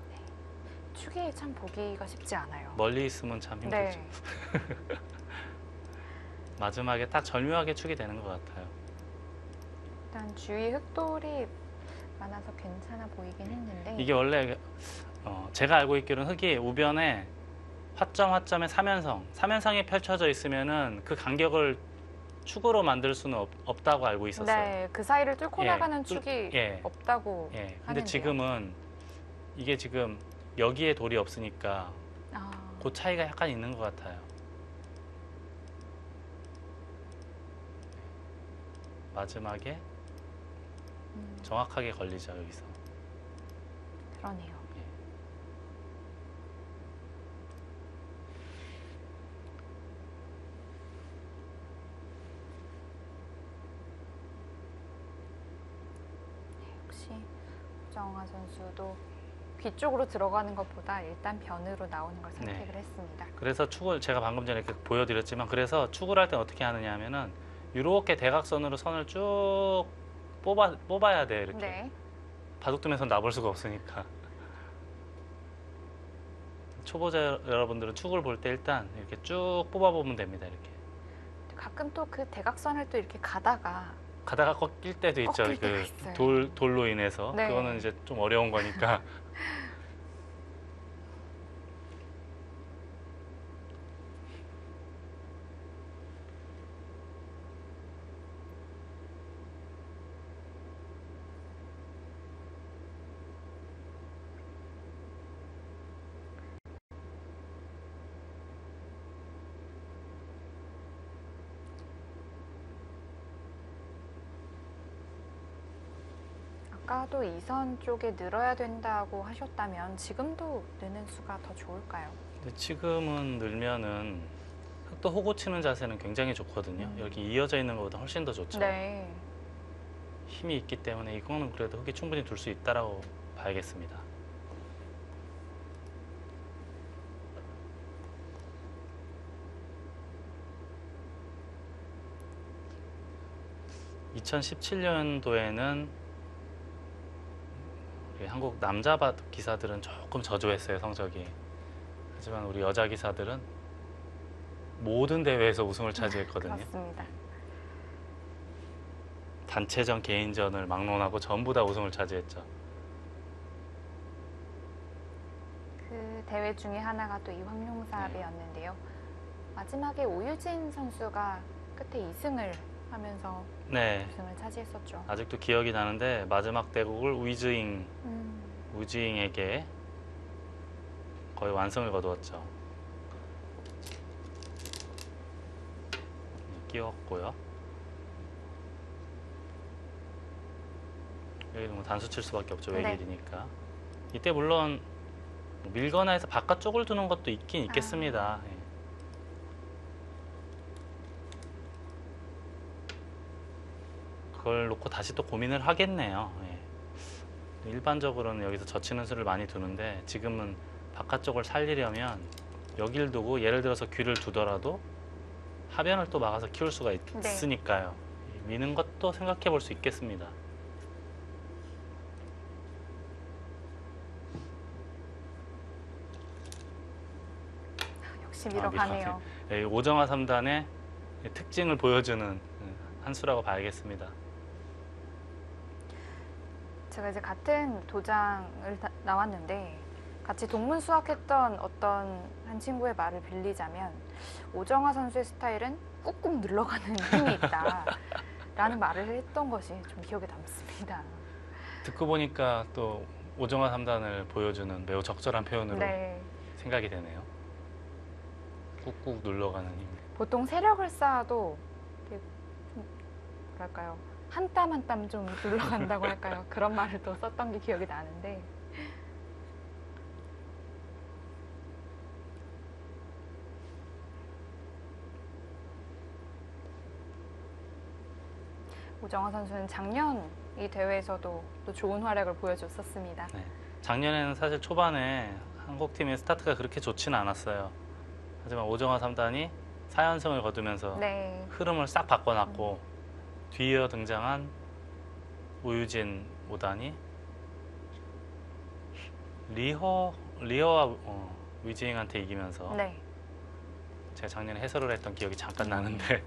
축이 참 보기가 쉽지 않아요. 멀리 있으면 참 힘들죠. 네. 마지막에 딱 절묘하게 축이 되는 것 같아요. 일단 주위 흙돌이 많아서 괜찮아 보이긴 했는데 이게 원래 제가 알고 있기로는 흙이 우변에 화점에 삼연상이 펼쳐져 있으면은 그 간격을 축으로 만들 수는 없다고 알고 있었어요. 네, 그 사이를 뚫고 예, 나가는 축이 예. 없다고 예. 근데 하는데요. 지금은 이게 지금 여기에 돌이 없으니까 아, 그 차이가 약간 있는 것 같아요. 마지막에 정확하게 걸리죠, 여기서. 그러네요. 역시 정화 선수도 귀 쪽으로 들어가는 것보다 일단 변으로 나오는 걸 선택을 했습니다. 그래서 축을 제가 방금 전에 이렇게 보여드렸지만, 그래서 축을 할 때 어떻게 하느냐 하면은 이렇게 대각선으로 선을 쭉 뽑아야 돼. 이렇게 네. 바둑두면서 놔볼 수가 없으니까. 초보자 여러분들은 축을 볼 때 일단 이렇게 쭉 뽑아보면 됩니다. 이렇게 가끔 또 그 대각선을 또 이렇게 가다가 가다가 꺾일 때도 있죠. 꺾일 때가 있어요. 돌로 인해서. 네. 그거는 이제 좀 어려운 거니까. 아까도 이 선 쪽에 늘어야 된다고 하셨다면 지금도 느는 수가 더 좋을까요? 근데 지금은 늘면은 흑도 호구 치는 자세는 굉장히 좋거든요. 여기 이어져 있는 것보다 훨씬 더 좋죠. 네. 힘이 있기 때문에 이거는 그래도 흑이 충분히 둘 수 있다라고 봐야겠습니다. (2017년도에는) 우리 한국 남자 바둑 기사들은 조금 저조했어요, 성적이. 하지만 우리 여자 기사들은 모든 대회에서 우승을 차지했거든요. 그렇습니다. 단체전, 개인전을 막론하고 전부 다 우승을 차지했죠. 그 대회 중에 하나가 또 이 황룡사배였는데요. 마지막에 오유진 선수가 끝에 2승을 하면서 네, 우승을 차지했었죠. 아직도 기억이 나는데 마지막 대국을 우지잉에게 거의 완승을 거두었죠. 끼웠고요. 여기는 뭐 단수 칠 수밖에 없죠. 네. 외길이니까. 이때 물론 뭐 밀거나 해서 바깥쪽을 두는 것도 있긴 있겠습니다. 예. 그걸 놓고 다시 또 고민을 하겠네요. 예. 일반적으로는 여기서 젖히는 수를 많이 두는데 지금은 바깥쪽을 살리려면 여길 두고 예를 들어서 귀를 두더라도 하변을 또 막아서 키울 수가 있으니까요. 미는 것도 생각해 볼 수 있겠습니다. 역시 밀어가네요. 예, 오정화 3단의 특징을 보여주는 한 수라고 봐야겠습니다. 제가 이제 같은 도장을 나왔는데 같이 동문 수학했던 어떤 한 친구의 말을 빌리자면 오정화 선수의 스타일은 꾹꾹 눌러가는 힘이 있다 라는 말을 했던 것이 좀 기억에 남습니다. 듣고 보니까 또 오정화 3단을 보여주는 매우 적절한 표현으로 네. 생각이 되네요. 꾹꾹 눌러가는 힘. 보통 세력을 쌓아도 이렇게 좀 뭐랄까요, 한 땀 한 땀 좀 눌러간다고 할까요? 그런 말을 또 썼던 게 기억이 나는데 오정화 선수는 작년 이 대회에서도 또 좋은 활약을 보여줬었습니다. 네. 작년에는 사실 초반에 한국팀의 스타트가 그렇게 좋지는 않았어요. 하지만 오정화 3단이 4연승을 거두면서 네. 흐름을 싹 바꿔놨고 뒤이어 등장한 오유진 5단이 리허와 위지잉한테 이기면서 네. 제가 작년에 해설을 했던 기억이 잠깐 나는데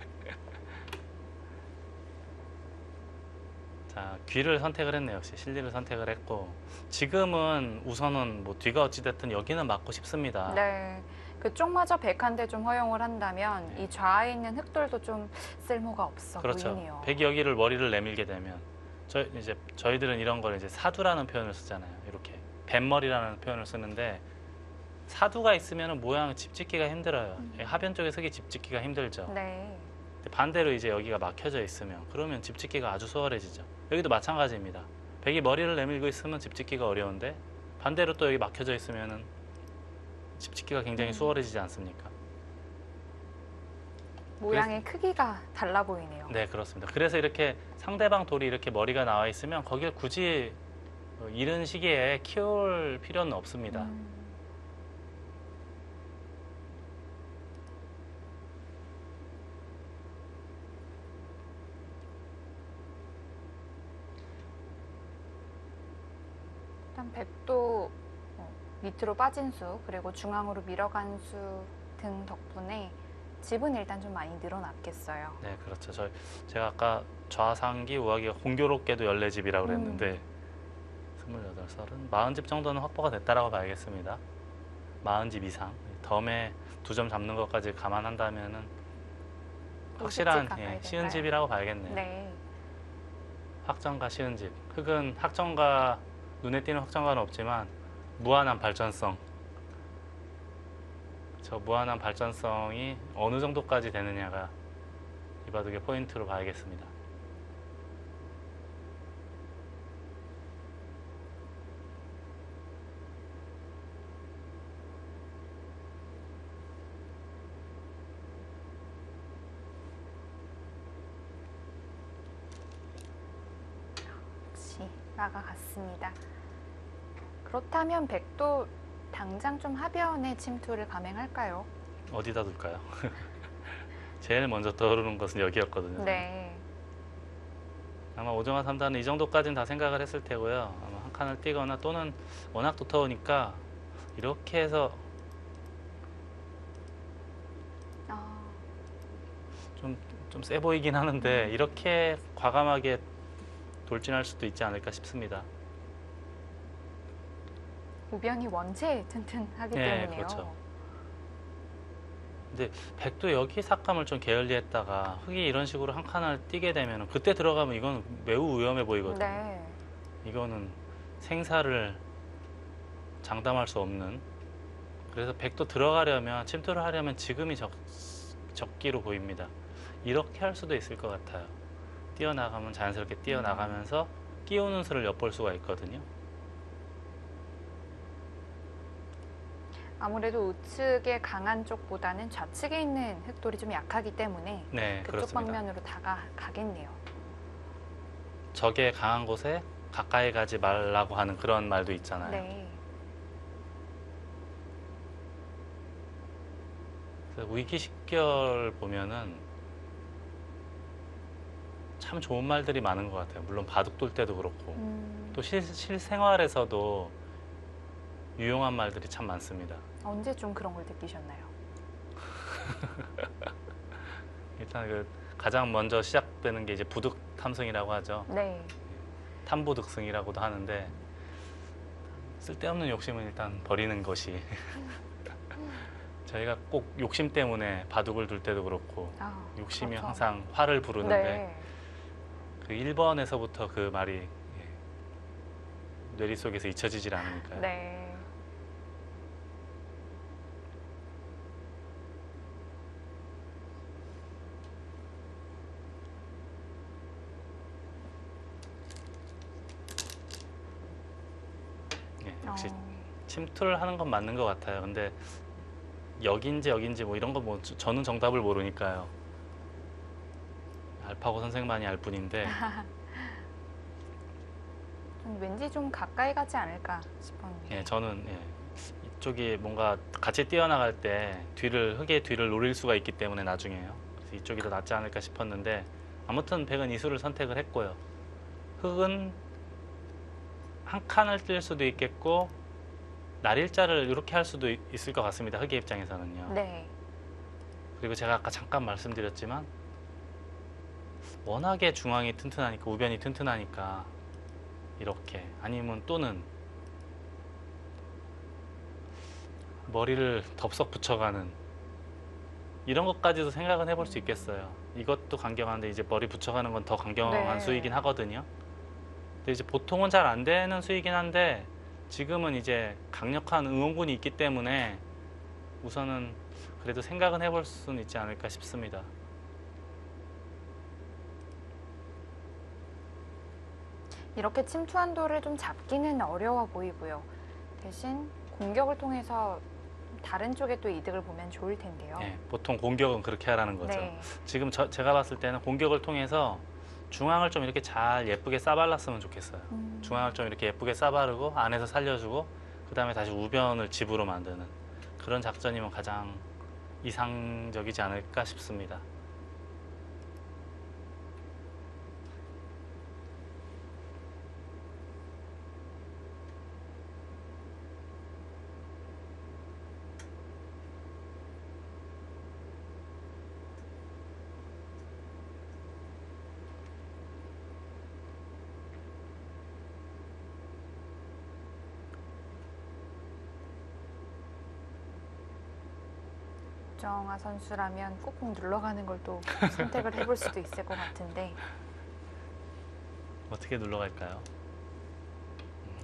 자, 귀를 선택을 했네요. 역시 실리를 선택을 했고 지금은 우선은 뭐 뒤가 어찌됐든 여기는 맞고 싶습니다. 네. 그쪽마저 백한데 좀 허용을 한다면 네. 이 좌에 있는 흑돌도 좀 쓸모가 없어 그렇죠. 보이네요. 백이 여기를 머리를 내밀게 되면 저희들은 이런 걸 이제 사두라는 표현을 쓰잖아요. 이렇게 뱃머리라는 표현을 쓰는데 사두가 있으면 모양 집 짓기가 힘들어요. 하변 쪽에 흙이 집 짓기가 힘들죠. 네. 근데 반대로 이제 여기가 막혀져 있으면 그러면 집 짓기가 아주 수월해지죠. 여기도 마찬가지입니다. 백이 머리를 내밀고 있으면 집 짓기가 어려운데 반대로 또 여기 막혀져 있으면은 집 짓기가 굉장히 수월해지지 않습니까? 모양의 크기가 달라 보이네요. 네, 그렇습니다. 그래서 이렇게 상대방 돌이 이렇게 머리가 나와 있으면 거기를 굳이 이른 시기에 키울 필요는 없습니다. 일단 백도 밑으로 빠진 수 그리고 중앙으로 밀어간 수 등 덕분에 집은 일단 좀 많이 늘어났겠어요. 네, 그렇죠. 제가 아까 좌상기, 우하기가 공교롭게도 14집이라고 그랬는데 28, 30, 40집 정도는 확보가 됐다라고 봐야겠습니다. 40집 이상. 덤에 2점 잡는 것까지 감안한다면은 확실한 쉬운 집이라고 봐야겠네요. 네. 확정과 쉬운 집. 흙은 확정과 눈에 띄는 확정과는 없지만 무한한 발전성. 저 무한한 발전성이 어느 정도까지 되느냐가 이 바둑의 포인트로 봐야겠습니다. 역시 라가 같습니다. 그렇다면 백도 당장 좀 하변에 침투를 감행할까요? 어디다 둘까요? 제일 먼저 떠오르는 것은 여기였거든요. 네. 아마 오정화 3단은 이 정도까지는 다 생각을 했을 테고요. 아마 한 칸을 띄거나 또는 워낙 두터우니까 이렇게 해서 좀 세 보이긴 하는데 이렇게 과감하게 돌진할 수도 있지 않을까 싶습니다. 우변이 원체 튼튼하기 네, 때문에요. 그렇죠. 근데 백도 여기 삭감을 좀 게을리했다가 흙이 이런 식으로 한 칸을 띄게 되면 그때 들어가면 이건 매우 위험해 보이거든요. 네. 이거는 생사를 장담할 수 없는. 그래서 백도 들어가려면 침투를 하려면 지금이 적기로 보입니다. 이렇게 할 수도 있을 것 같아요. 뛰어나가면 자연스럽게 뛰어나가면서 끼우는 수를 엿볼 수가 있거든요. 아무래도 우측의 강한 쪽보다는 좌측에 있는 흑돌이 좀 약하기 때문에 네, 그쪽 그렇습니다. 방면으로 가겠네요. 적의 강한 곳에 가까이 가지 말라고 하는 그런 말도 있잖아요. 네. 그래서 위기 식별 보면은 참 좋은 말들이 많은 것 같아요. 물론 바둑 둘 때도 그렇고 또 실생활에서도 유용한 말들이 참 많습니다. 언제 좀 그런 걸 느끼셨나요? 일단 가장 먼저 시작되는 게 이제 부득 탐승이라고 하죠. 네. 탐부득승이라고도 하는데 쓸데없는 욕심은 일단 버리는 것이 저희가 꼭 욕심 때문에 바둑을 둘 때도 그렇고 욕심이 그렇죠. 항상 화를 부르는데 네. 그 1번에서부터 그 말이 뇌리 속에서 잊혀지질 않으니까요. 네. 역시 침투를 하는 건 맞는 것 같아요. 근데 여긴지 뭐 이런 거 뭐 저는 정답을 모르니까요. 알파고 선생만이 알 뿐인데 왠지 좀 가까이 가지 않을까 싶었는데. 저는 이쪽이 뭔가 같이 뛰어나갈 때 흙의 뒤를 노릴 수가 있기 때문에 나중에요. 그래서 이쪽이 더 낫지 않을까 싶었는데 아무튼 백은 이수를 선택을 했고요. 흙은 한 칸을 뛸 수도 있겠고 날일자를 이렇게 할 수도 있을 것 같습니다. 흙의 입장에서는요. 네. 그리고 제가 아까 잠깐 말씀드렸지만 워낙에 중앙이 튼튼하니까 우변이 튼튼하니까 이렇게 아니면 또는 머리를 덥석 붙여가는 이런 것까지도 생각은 해볼 수 있겠어요. 이것도 강경한데 이제 머리 붙여가는 건 더 강경한 네. 수이긴 하거든요. 근데 이제 보통은 잘 안 되는 수이긴 한데 지금은 이제 강력한 응원군이 있기 때문에 우선은 그래도 생각은 해볼 수는 있지 않을까 싶습니다. 이렇게 침투 한도를 좀 잡기는 어려워 보이고요. 대신 공격을 통해서 다른 쪽에 또 이득을 보면 좋을 텐데요. 예, 보통 공격은 그렇게 하라는 거죠. 네. 지금 제가 봤을 때는 공격을 통해서 중앙을 좀 이렇게 잘 예쁘게 싸발랐으면 좋겠어요. 중앙을 좀 이렇게 예쁘게 싸바르고 안에서 살려주고 그 다음에 다시 우변을 집으로 만드는 그런 작전이면 가장 이상적이지 않을까 싶습니다. 정아 선수라면 꾹꾹 눌러가는 걸 또 선택을 해볼 수도 있을 것 같은데 어떻게 눌러갈까요?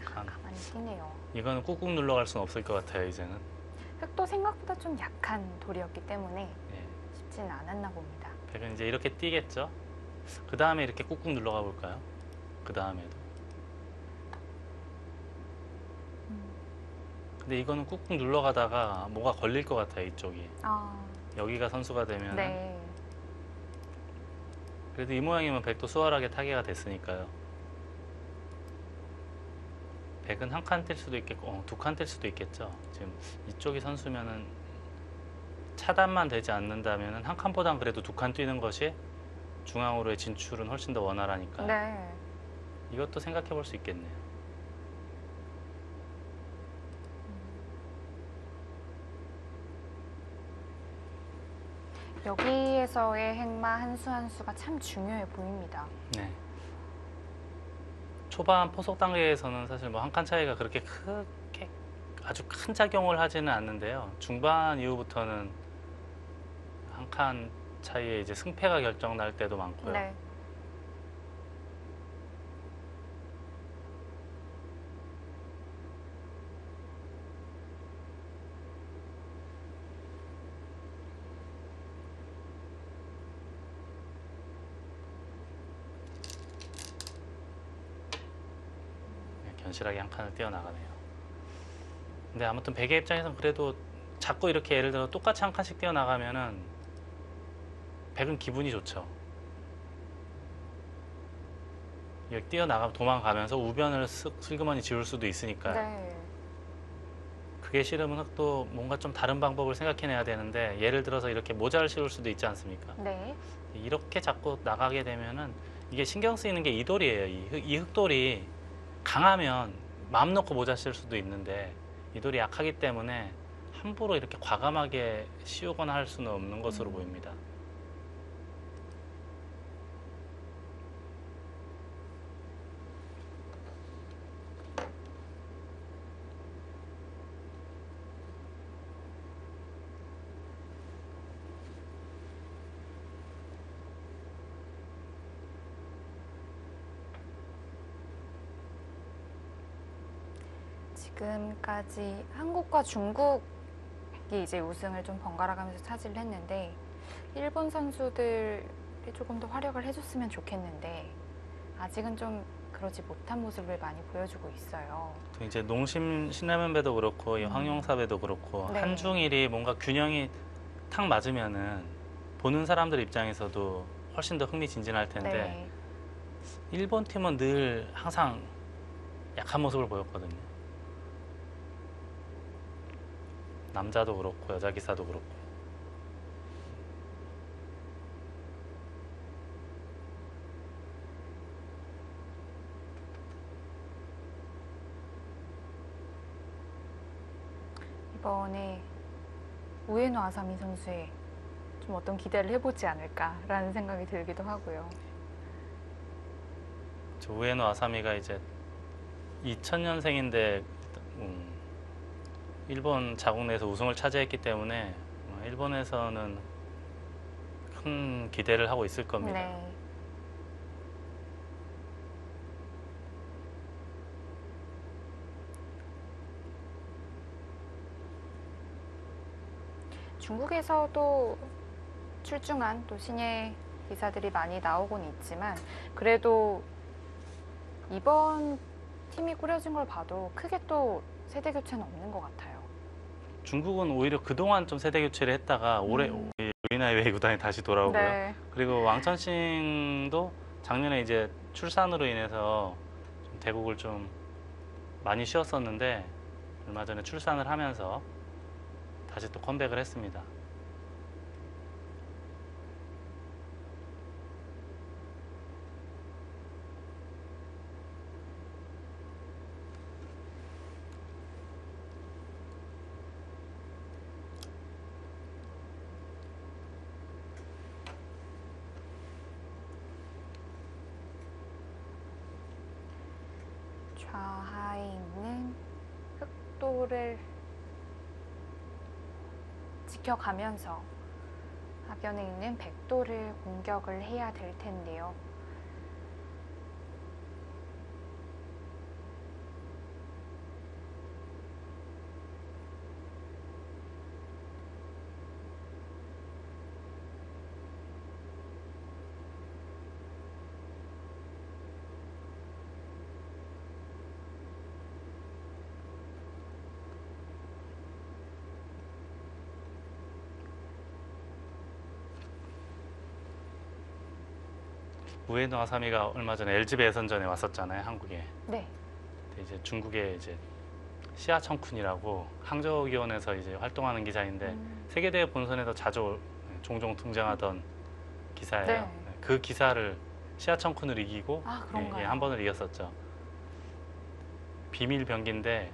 가만히 뛰네요. 이거는 꾹꾹 눌러갈 수는 없을 것 같아요. 이제는. 흑도 생각보다 좀 약한 돌이었기 때문에 예, 쉽지는 않았나 봅니다. 백은 이제 이렇게 뛰겠죠. 그 다음에 이렇게 꾹꾹 눌러가 볼까요? 그 다음에도. 근데 이거는 꾹꾹 눌러가다가 뭐가 걸릴 것 같아요. 이쪽이. 아, 여기가 선수가 되면 네. 그래도 이 모양이면 백도 수월하게 타개가 됐으니까요. 백은 한 칸 뛸 수도 있겠고 두 칸 뛸 수도 있겠죠. 지금 이쪽이 선수면은 차단만 되지 않는다면은 한 칸보단 그래도 두 칸 뛰는 것이 중앙으로의 진출은 훨씬 더 원활하니까 네. 이것도 생각해 볼 수 있겠네요. 여기에서의 행마 한 수 한 수가 참 중요해 보입니다. 네. 초반 포속 단계에서는 사실 뭐 한 칸 차이가 그렇게 크게 아주 큰 작용을 하지는 않는데요. 중반 이후부터는 한 칸 차이에 이제 승패가 결정날 때도 많고요. 네. 견실하게 한 칸을 뛰어나가네요. 근데 아무튼 백의 입장에서는 그래도 자꾸 이렇게 예를 들어 똑같이 한 칸씩 뛰어나가면은 백은 기분이 좋죠. 이렇게 뛰어나가 도망가면서 우변을 슬그머니 지울 수도 있으니까요. 네. 그게 싫으면 흑도 뭔가 좀 다른 방법을 생각해내야 되는데 예를 들어서 이렇게 모자를 씌울 수도 있지 않습니까? 네. 이렇게 자꾸 나가게 되면은 이게 신경 쓰이는 게 이 돌이에요. 이 흑돌이 강하면 마음 놓고 모자 쓸 수도 있는데 이 돌이 약하기 때문에 함부로 이렇게 과감하게 씌우거나 할 수는 없는 것으로 보입니다. 지금까지 한국과 중국이 이제 우승을 좀 번갈아 가면서 차지를 했는데 일본 선수들이 조금 더 활약을 해줬으면 좋겠는데 아직은 좀 그러지 못한 모습을 많이 보여주고 있어요. 또 이제 농심 신라면배도 그렇고 이 황용사배도 그렇고 네. 한중일이 뭔가 균형이 탁 맞으면은 보는 사람들 입장에서도 훨씬 더 흥미진진할 텐데 네. 일본 팀은 늘 항상 약한 모습을 보였거든요. 남자도 그렇고 여자 기사도 그렇고. 이번에 우에노 아사미 선수의 좀 어떤 기대를 해보지 않을까라는 생각이 들기도 하고요. 저 우에노 아사미가 이제 2000년생인데 일본 자국 내에서 우승을 차지했기 때문에 일본에서는 큰 기대를 하고 있을 겁니다. 네. 중국에서도 출중한 또 신예 기사들이 많이 나오곤 있지만 그래도 이번 팀이 꾸려진 걸 봐도 크게 또 세대 교체는 없는 것 같아요. 중국은 오히려 그동안 좀 세대 교체를 했다가 올해 루이나이웨이 구단이 다시 돌아오고요. 네. 그리고 왕천싱도 작년에 이제 출산으로 인해서 좀 대국을 좀 많이 쉬었었는데 얼마 전에 출산을 하면서 다시 또 컴백을 했습니다. 좌하에 있는 흑도를 지켜가면서 하변에 있는 백도를 공격을 해야 될 텐데요. 우에노 아사미가 얼마 전에 LG배 예선전에 왔었잖아요, 한국에. 네. 근데 이제 중국의 이제 시아청쿤이라고 항저우 기원에서 이제 활동하는 기사인데 세계대회 본선에도 자주 종종 등장하던 기사예요. 네. 그 기사를 시아청쿤을 이기고 아, 그런가요? 한 번을 이겼었죠. 비밀 병기인데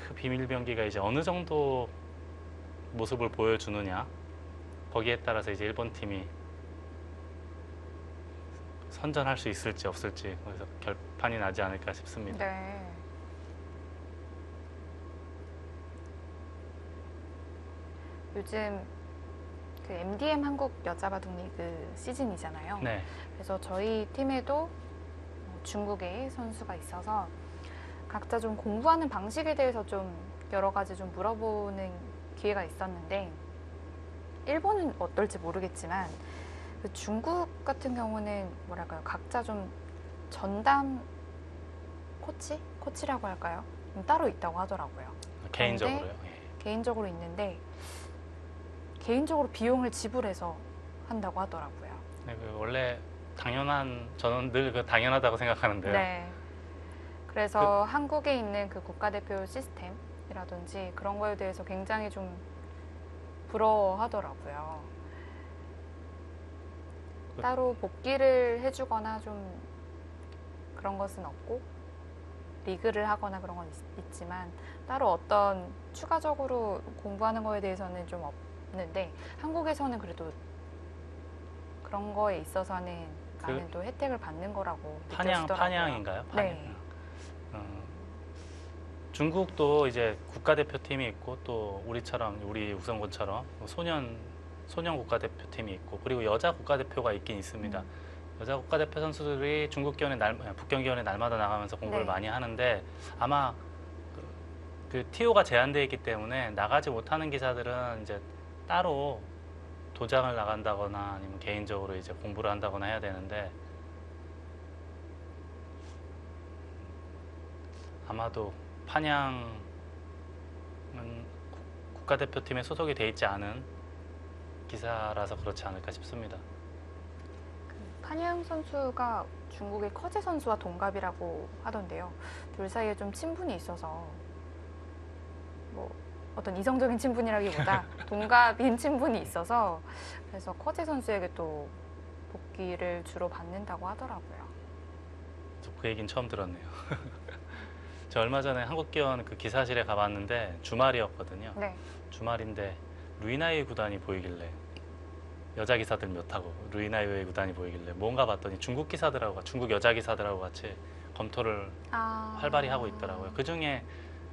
그 비밀 병기가 이제 어느 정도 모습을 보여주느냐 거기에 따라서 이제 일본 팀이 선전할 수 있을지 없을지 거기서 결판이 나지 않을까 싶습니다. 네. 요즘 그 MDM 한국 여자바둑 리그 시즌이잖아요. 네, 그래서 저희 팀에도 중국의 선수가 있어서 각자 좀 공부하는 방식에 대해서 좀 여러 가지 좀 물어보는 기회가 있었는데 일본은 어떨지 모르겠지만 그 중국 같은 경우는 뭐랄까요, 각자 좀 전담 코치라고 할까요? 따로 있다고 하더라고요. 개인적으로요. 예. 개인적으로 있는데 개인적으로 비용을 지불해서 한다고 하더라고요. 네, 그 원래 저는 늘 그 당연하다고 생각하는데요. 네. 그래서 한국에 있는 그 국가대표 시스템이라든지 그런 거에 대해서 굉장히 좀 부러워하더라고요. 따로 복귀를 해주거나 좀 그런 것은 없고 리그를 하거나 그런 건 있지만 따로 어떤 추가적으로 공부하는 거에 대해서는 좀 없는데 한국에서는 그래도 그런 거에 있어서는 많은 또 혜택을 받는 거라고 느껴지더라고요. 판양인가요? 네. 중국도 이제 국가대표팀이 있고 또 우리처럼 우리 우선군처럼 소년 국가대표팀이 있고 그리고 여자 국가대표가 있긴 있습니다. 여자 국가대표 선수들이 북경 기원에 날마다 나가면서 공부를 네. 많이 하는데 아마 그 TO가 제한되어 있기 때문에 나가지 못하는 기사들은 이제 따로 도장을 나간다거나 아니면 개인적으로 이제 공부를 한다거나 해야 되는데 아마도 판양은 국가대표팀에 소속이 돼 있지 않은 기사라서 그렇지 않을까 싶습니다. 판양 선수가 중국의 커제 선수와 동갑이라고 하던데요. 둘 사이에 좀 친분이 있어서 뭐 어떤 이성적인 친분이라기보다 동갑인 친분이 있어서 그래서 커제 선수에게 또 복귀를 주로 받는다고 하더라고요. 그 얘기는 처음 들었네요. 저 얼마 전에 한국기원 그 기사실에 가봤는데 주말이었거든요. 네. 주말인데 루이나이웨이 구단이 보이길래 여자 기사들 몇 하고 루이나이웨이 구단이 보이길래 뭔가 봤더니 중국 여자 기사들하고 같이 검토를 활발히 하고 있더라고요. 그 중에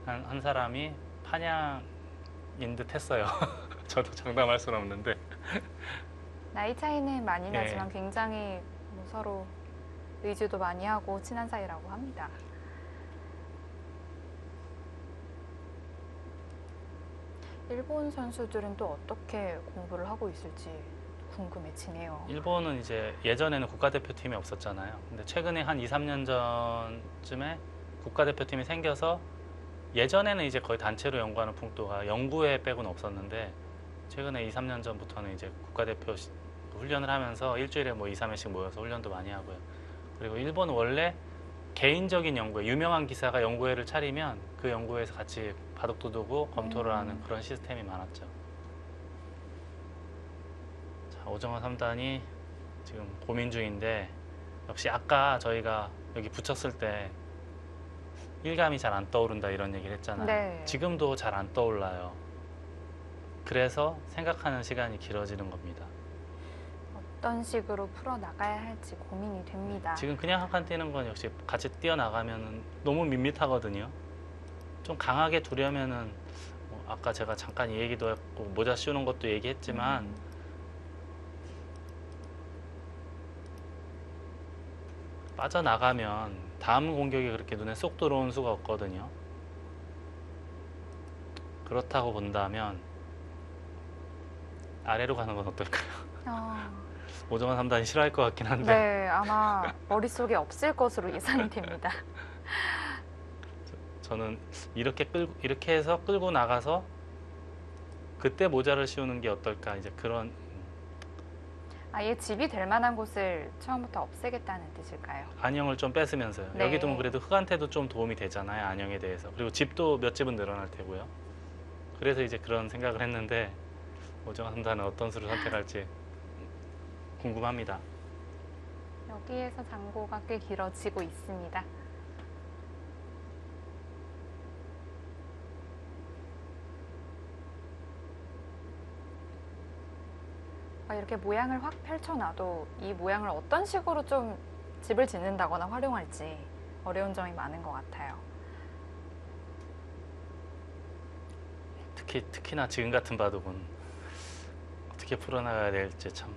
한 사람이 판양인 듯 했어요. 저도 장담할 수는 없는데. 나이 차이는 많이 네. 나지만 굉장히 뭐 서로 의지도 많이 하고 친한 사이라고 합니다. 일본 선수들은 또 어떻게 공부를 하고 있을지 궁금해지네요. 일본은 이제 예전에는 국가대표팀이 없었잖아요. 근데 최근에 한 2, 3년 전쯤에 국가대표팀이 생겨서 예전에는 이제 거의 단체로 연구하는 풍토가 연구회 빼고는 없었는데 최근에 2, 3년 전부터는 이제 국가대표 훈련을 하면서 일주일에 뭐 2, 3회씩 모여서 훈련도 많이 하고요. 그리고 일본은 원래 개인적인 연구회, 유명한 기사가 연구회를 차리면 그 연구회에서 같이 바둑도 두고 검토를 하는 그런 시스템이 많았죠. 자, 오정화 3단이 지금 고민 중인데 역시 아까 저희가 여기 붙였을 때 일감이 잘 안 떠오른다 이런 얘기를 했잖아요. 네. 지금도 잘 안 떠올라요. 그래서 생각하는 시간이 길어지는 겁니다. 어떤 식으로 풀어나가야 할지 고민이 됩니다. 지금 그냥 한 칸 뛰는 건 역시 같이 뛰어나가면 너무 밋밋하거든요. 좀 강하게 두려면은 뭐 아까 제가 잠깐 이 얘기도 했고 모자 씌우는 것도 얘기했지만 빠져나가면 다음 공격이 그렇게 눈에 쏙 들어온 수가 없거든요. 그렇다고 본다면 아래로 가는 건 어떨까요? 오정환 3단이 싫어할 것 같긴 한데 네, 아마 머릿속에 없을 것으로 예상이 됩니다. 저는 이렇게 해서 끌고 나가서 그때 모자를 씌우는 게 어떨까 이제 그런 아예 집이 될 만한 곳을 처음부터 없애겠다는 뜻일까요? 안형을 좀 뺏으면서요. 네. 여기 두면 그래도 흙한테도 좀 도움이 되잖아요. 안형에 대해서. 그리고 집도 몇 집은 늘어날 테고요. 그래서 이제 그런 생각을 했는데 오정환 3단은 어떤 수를 선택할지 궁금합니다. 여기에서 장고가 꽤 길어지고 있습니다. 이렇게 모양을 확 펼쳐놔도 이 모양을 어떤 식으로 좀 집을 짓는다거나 활용할지 어려운 점이 많은 것 같아요. 특히나 지금 같은 바둑은 어떻게 풀어나가야 될지 참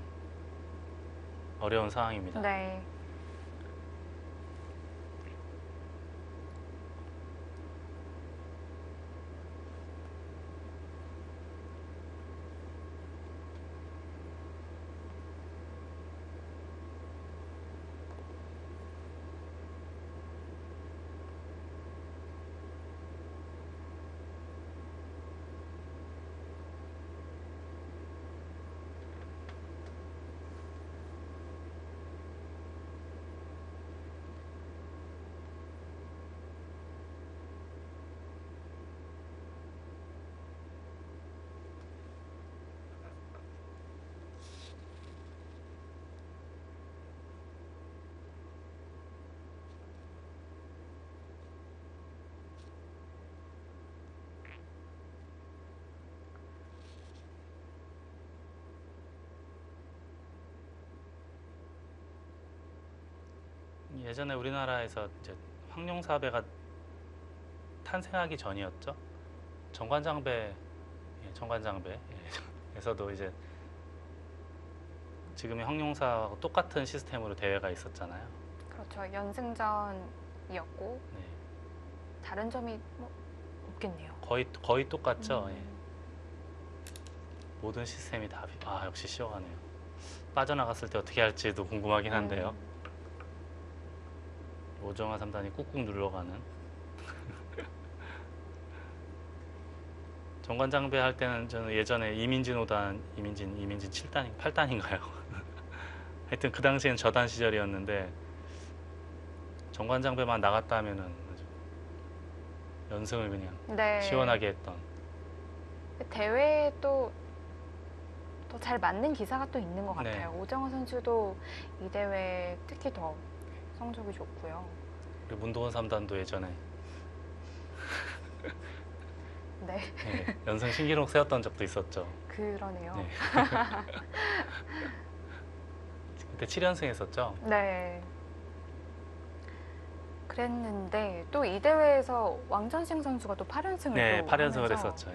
어려운 상황입니다. 네. 예전에 우리나라에서 이제 황룡사배가 탄생하기 전이었죠. 정관장배, 정관장배에서도 이제 지금의 황룡사하고 똑같은 시스템으로 대회가 있었잖아요. 그렇죠. 연승전이었고 네. 다른 점이 뭐 없겠네요. 거의 똑같죠. 예. 모든 시스템이 다 역시 쉬워가네요. 빠져나갔을 때 어떻게 할지도 궁금하긴 한데요. 오정화 3단이 꾹꾹 눌러가는 정관장배 할 때는 저는 예전에 이민진 5단, 이민진 7단, 8단인가요? 하여튼 그 당시엔 저단 시절이었는데 정관장배만 나갔다 하면은 아주 연승을 그냥 네. 시원하게 했던. 대회에 또 더 잘 맞는 기사가 또 있는 것 네. 같아요. 오정화 선수도 이 대회 특히 더 성적이 좋고요. 그리고 문도원 3단도 예전에 네, 네, 연승 신기록 세웠던 적도 있었죠. 그러네요. 네. 그때 7연승 했었죠. 네. 그랬는데 또 이 대회에서 왕전승 선수가 또 8연승을 네, 또 8연승을 하면서 했었죠.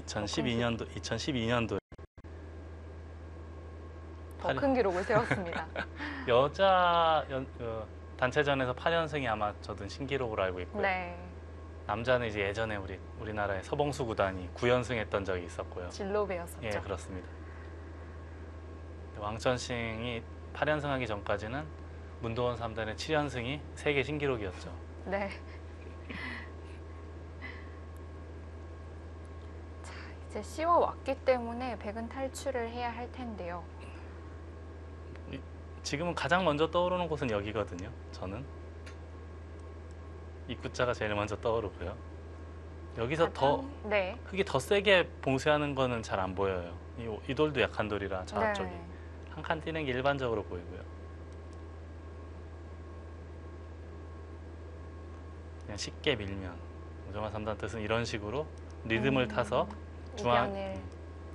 2012년도 더 큰 기록을 세웠습니다. 여자 단체전에서 8연승이 아마 저도 신기록으로 알고 있고요. 네, 남자는 이제 예전에 우리나라의 서봉수 구단이 9연승 했던 적이 있었고요. 진로배였었죠. 예, 그렇습니다. 왕천싱이 8연승하기 전까지는 문도원 3단의 7연승이 세계 신기록이었죠. 네. 자, 이제 씌워왔기 때문에 백은 탈출을 해야 할 텐데요. 지금은 가장 먼저 떠오르는 곳은 여기거든요. 저는 입구자가 제일 먼저 떠오르고요. 여기서 더 네. 흙이 더 세게 봉쇄하는 거는 잘 안 보여요. 이 돌도 약한 돌이라 저 앞쪽이 네. 한 칸 뛰는 게 일반적으로 보이고요. 그냥 쉽게 밀면 오정화 3단 뜻은 이런 식으로 리듬을 타서 우변을.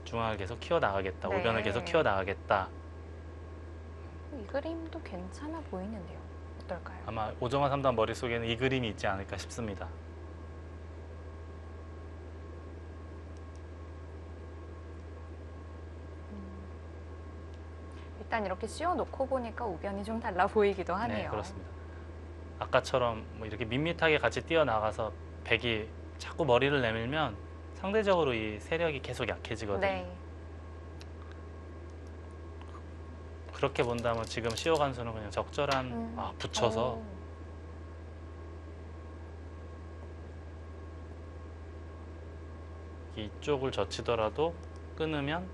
중앙을 계속 키워 나가겠다. 네. 우변을 계속 키워 나가겠다. 이 그림도 괜찮아 보이는데요. 어떨까요? 아마 오정화 3단 머릿속에는 이 그림이 있지 않을까 싶습니다. 일단 이렇게 씌워놓고 보니까 우변이 좀 달라 보이기도 하네요. 네, 그렇습니다. 아까처럼 뭐 이렇게 밋밋하게 같이 뛰어나가서 백이 자꾸 머리를 내밀면 상대적으로 이 세력이 계속 약해지거든요. 네. 그렇게 본다면 지금 시호 간수는 그냥 적절한 붙여서 오. 이쪽을 젖히더라도 끊으면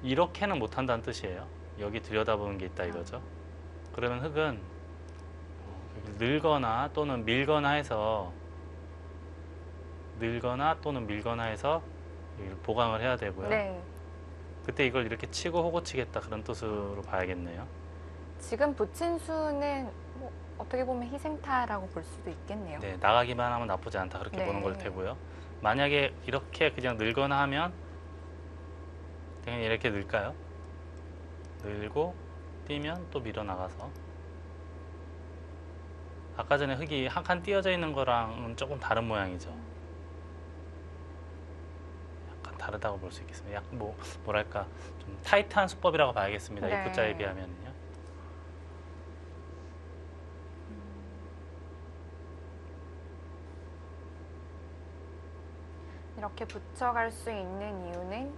이렇게는 못한다는 뜻이에요. 여기 들여다보는 게 있다 이거죠. 그러면 흙은 늘거나 또는 밀거나 해서 이걸 보강을 해야 되고요. 네. 그때 이걸 이렇게 치고 호구 치겠다 그런 뜻으로 봐야겠네요. 지금 붙인 수는 뭐 어떻게 보면 희생타라고 볼 수도 있겠네요. 네, 나가기만 하면 나쁘지 않다 그렇게 네. 보는 걸 테고요. 만약에 이렇게 그냥 늘거나 하면 그냥 이렇게 늘까요? 늘고 뛰면 또 밀어 나가서 아까 전에 흙이 한 칸 띄어져 있는 거랑은 조금 다른 모양이죠. 약간 다르다고 볼 수 있겠습니다. 약간 뭐랄까 좀 타이트한 수법이라고 봐야겠습니다. 네. 입구자에 비하면요. 이렇게 붙여갈 수 있는 이유는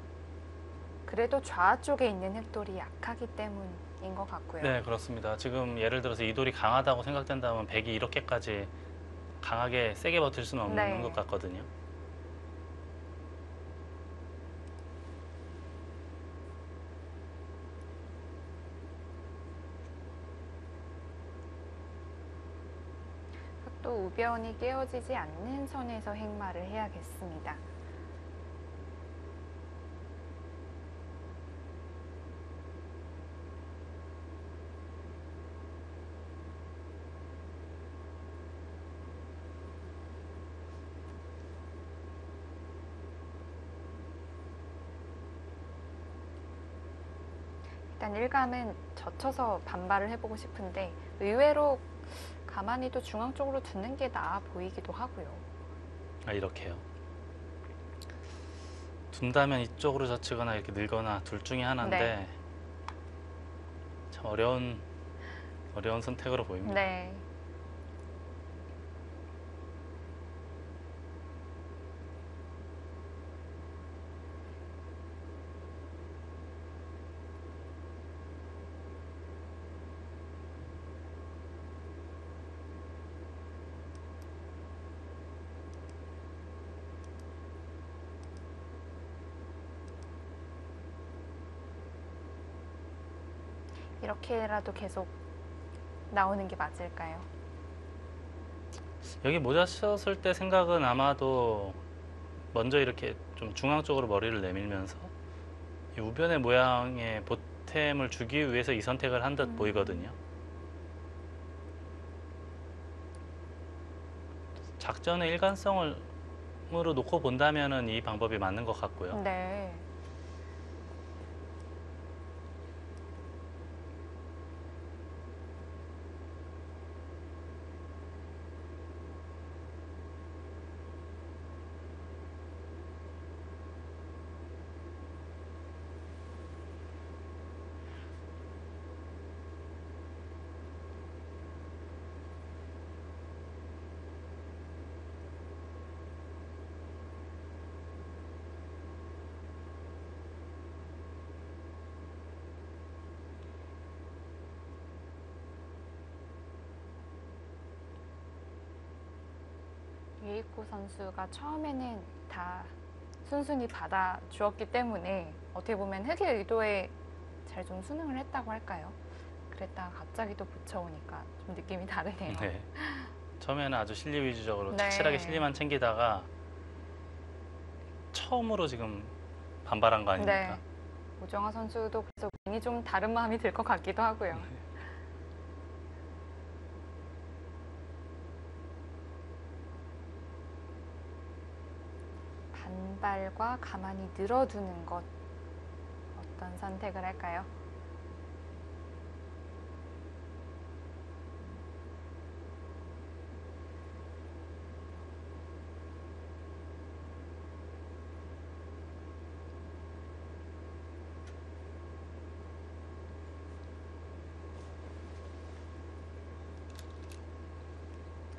그래도 좌 쪽에 있는 흙돌이 약하기 때문인 것 같고요. 네, 그렇습니다. 지금 예를 들어서 이 돌이 강하다고 생각된다면 백이 이렇게까지 강하게 세게 버틸 수는 없는 네. 것 같거든요. 또 우변이 깨어지지 않는 선에서 행마를 해야겠습니다. 일단 일감은 젖혀서 반발을 해보고 싶은데 의외로 가만히 또 중앙 쪽으로 두는 게 나아 보이기도 하고요. 아, 이렇게요. 둔다면 이쪽으로 젖히거나 이렇게 늘거나 둘 중에 하나인데 네. 참 어려운 선택으로 보입니다. 네. 이렇게라도 계속 나오는 게 맞을까요? 여기 모자 썼을 때 생각은 아마도 먼저 이렇게 좀 중앙 쪽으로 머리를 내밀면서 이 우변의 모양에 보탬을 주기 위해서 이 선택을 한 듯 보이거든요. 작전의 일관성으로 놓고 본다면은 이 방법이 맞는 것 같고요. 네. 레이코 선수가 처음에는 다 순순히 받아주었기 때문에 어떻게 보면 흑의 의도에 잘 좀 순응을 했다고 할까요? 그랬다가 갑자기 또 붙여오니까 좀 느낌이 다르네요. 네. 처음에는 아주 실리 위주적으로 네. 착실하게 실리만 챙기다가 처음으로 지금 반발한 거 아닙니까? 네. 오정아 선수도 그래서 괜히 좀 다른 마음이 들 것 같기도 하고요. 반발과 가만히 늘어두는 것 어떤 선택을 할까요?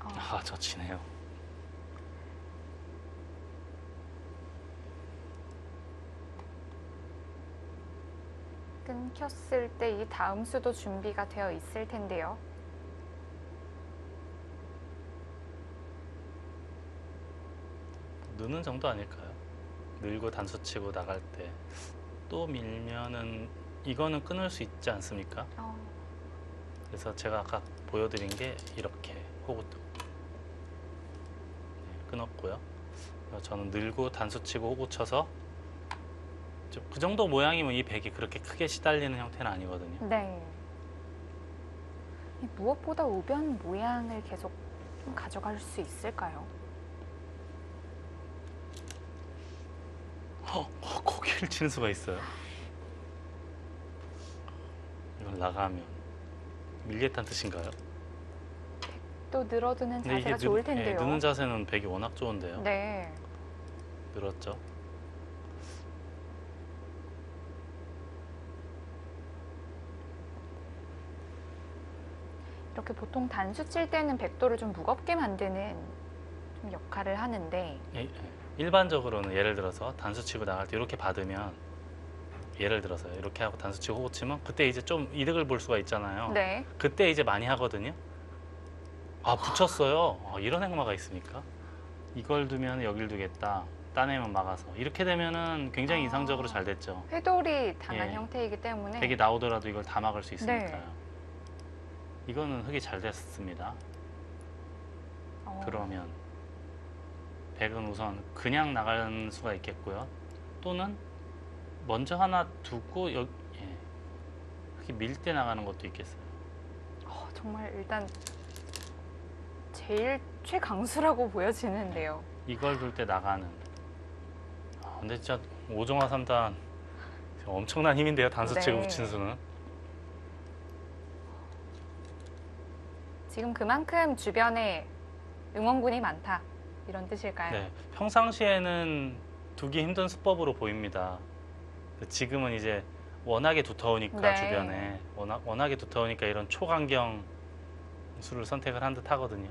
아, 저 치네요. 끊겼을 때 이 다음 수도 준비가 되어 있을 텐데요. 느는 정도 아닐까요? 늘고 단수 치고 나갈 때 또 밀면은 이거는 끊을 수 있지 않습니까? 그래서 제가 아까 보여드린 게 이렇게 호구 끊었고요. 저는 늘고 단수 치고 호구 쳐서 그 정도 모양이면 이 백이 그렇게 크게 시달리는 형태는 아니거든요. 네. 무엇보다 우변 모양을 계속 좀 가져갈 수 있을까요? 고기를 치는 수가 있어요. 이걸 나가면 밀겠다는 뜻인가요? 또 늘어두는 근데 자세가 좋을 예, 텐데요. 느는 자세는 백이 워낙 좋은데요. 네. 늘었죠. 이렇게 보통 단수 칠 때는 백도를 좀 무겁게 만드는 좀 역할을 하는데 일반적으로는 예를 들어서 단수 치고 나갈 때 이렇게 받으면 예를 들어서 이렇게 하고 단수 치고 호구 치면 그때 이제 좀 이득을 볼 수가 있잖아요. 네. 그때 이제 많이 하거든요. 아, 붙였어요. 이런 행마가 있습니까? 이걸 두면 여길 두겠다. 따내면 막아서. 이렇게 되면은 굉장히 이상적으로 잘 됐죠. 회돌이 당한 예. 형태이기 때문에 백이 나오더라도 이걸 다 막을 수 있으니까요. 네. 이거는 흙이 잘 됐습니다. 그러면 백은 우선 그냥 나갈 수가 있겠고요. 또는 먼저 하나 두고 흙이 밀 때 나가는 것도 있겠어요. 정말 일단 제일 최강수라고 보여지는데요. 이걸 둘 때 나가는. 근데 진짜 오종화 3단 엄청난 힘인데요. 단수 치고 네. 붙인 수는. 지금 그만큼 주변에 응원군이 많다 이런 뜻일까요? 네, 평상시에는 두기 힘든 수법으로 보입니다. 지금은 이제 워낙에 두터우니까 네. 주변에 워낙에 두터우니까 이런 초강경 수를 선택을 한 듯 하거든요.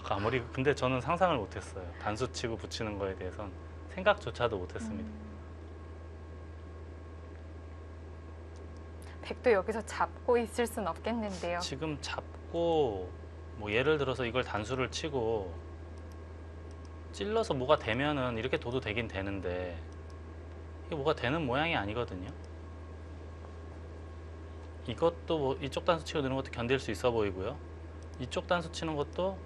아무리 근데 저는 상상을 못했어요. 단수 치고 붙이는 거에 대해선 생각조차도 못했습니다. 백도 여기서 잡고 있을 순 없겠는데요. 지금 잡고 뭐 예를 들어서 이걸 단수를 치고 찔러서 뭐가 되면은 이렇게 둬도 되긴 되는데 이게 뭐가 되는 모양이 아니거든요. 이것도 뭐 이쪽 단수 치고 드는 것도 견딜 수 있어 보이고요. 이쪽 단수 치는 것도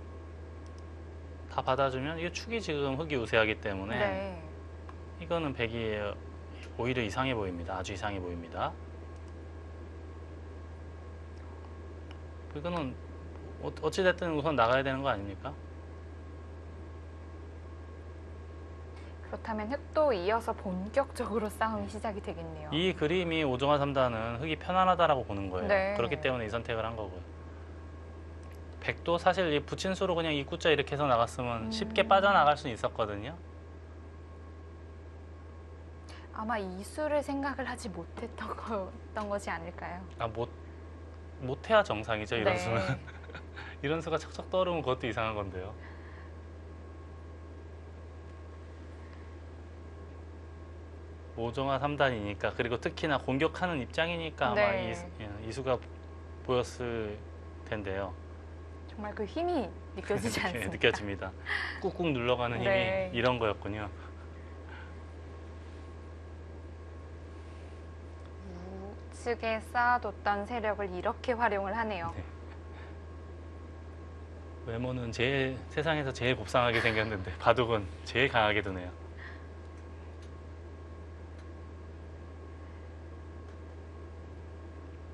다 받아주면 이게 축이 지금 흙이 우세하기 때문에 네. 이거는 백이 오히려 이상해 보입니다. 아주 이상해 보입니다. 이거는 어찌됐든 우선 나가야 되는 거 아닙니까? 그렇다면 흑도 이어서 본격적으로 싸움이 시작이 되겠네요. 이 그림이 오종화 3단은 흙이 편안하다라고 보는 거예요. 네. 그렇기 때문에 이 선택을 한 거고요. 백도 사실 이 붙인 수로 그냥 입구자 이렇게 해서 나갔으면 쉽게 빠져나갈 수 있었거든요. 아마 이 수를 생각을 하지 못했던 것이 아닐까요? 못해야 정상이죠, 이런 네. 수는. 이런 수가 척척 떠오르면 그것도 이상한 건데요. 오종화 3단이니까 그리고 특히나 공격하는 입장이니까 아마 네. 이 수가 보였을 텐데요. 정말 그 힘이 느껴지지 네, 않습니다. 느껴집니다. 꾹꾹 눌러가는 힘이 네. 이런 거였군요. 우측에 쌓아뒀던 세력을 이렇게 활용을 하네요. 네. 외모는 세상에서 제일 곱상하게 생겼는데 바둑은 제일 강하게 두네요.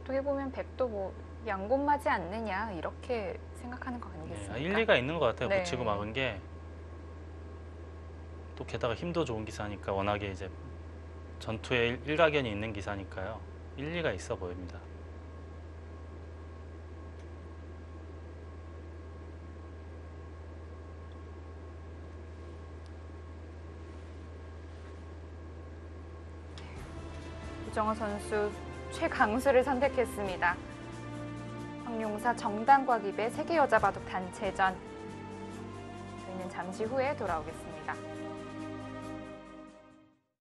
어떻게 보면 백도 뭐 양곤마지 않느냐 이렇게 생각하는 거 아니겠습니까? 네, 일리가 있는 것 같아요. 네. 붙이고 막은 게. 또 게다가 힘도 좋은 기사니까 워낙에 이제 전투에 일가견이 있는 기사니까요. 일리가 있어 보입니다. 유정호 선수 최강수를 선택했습니다. 황용사 정당과 기배 세계 여자 바둑 단체전. 저희는 잠시 후에 돌아오겠습니다.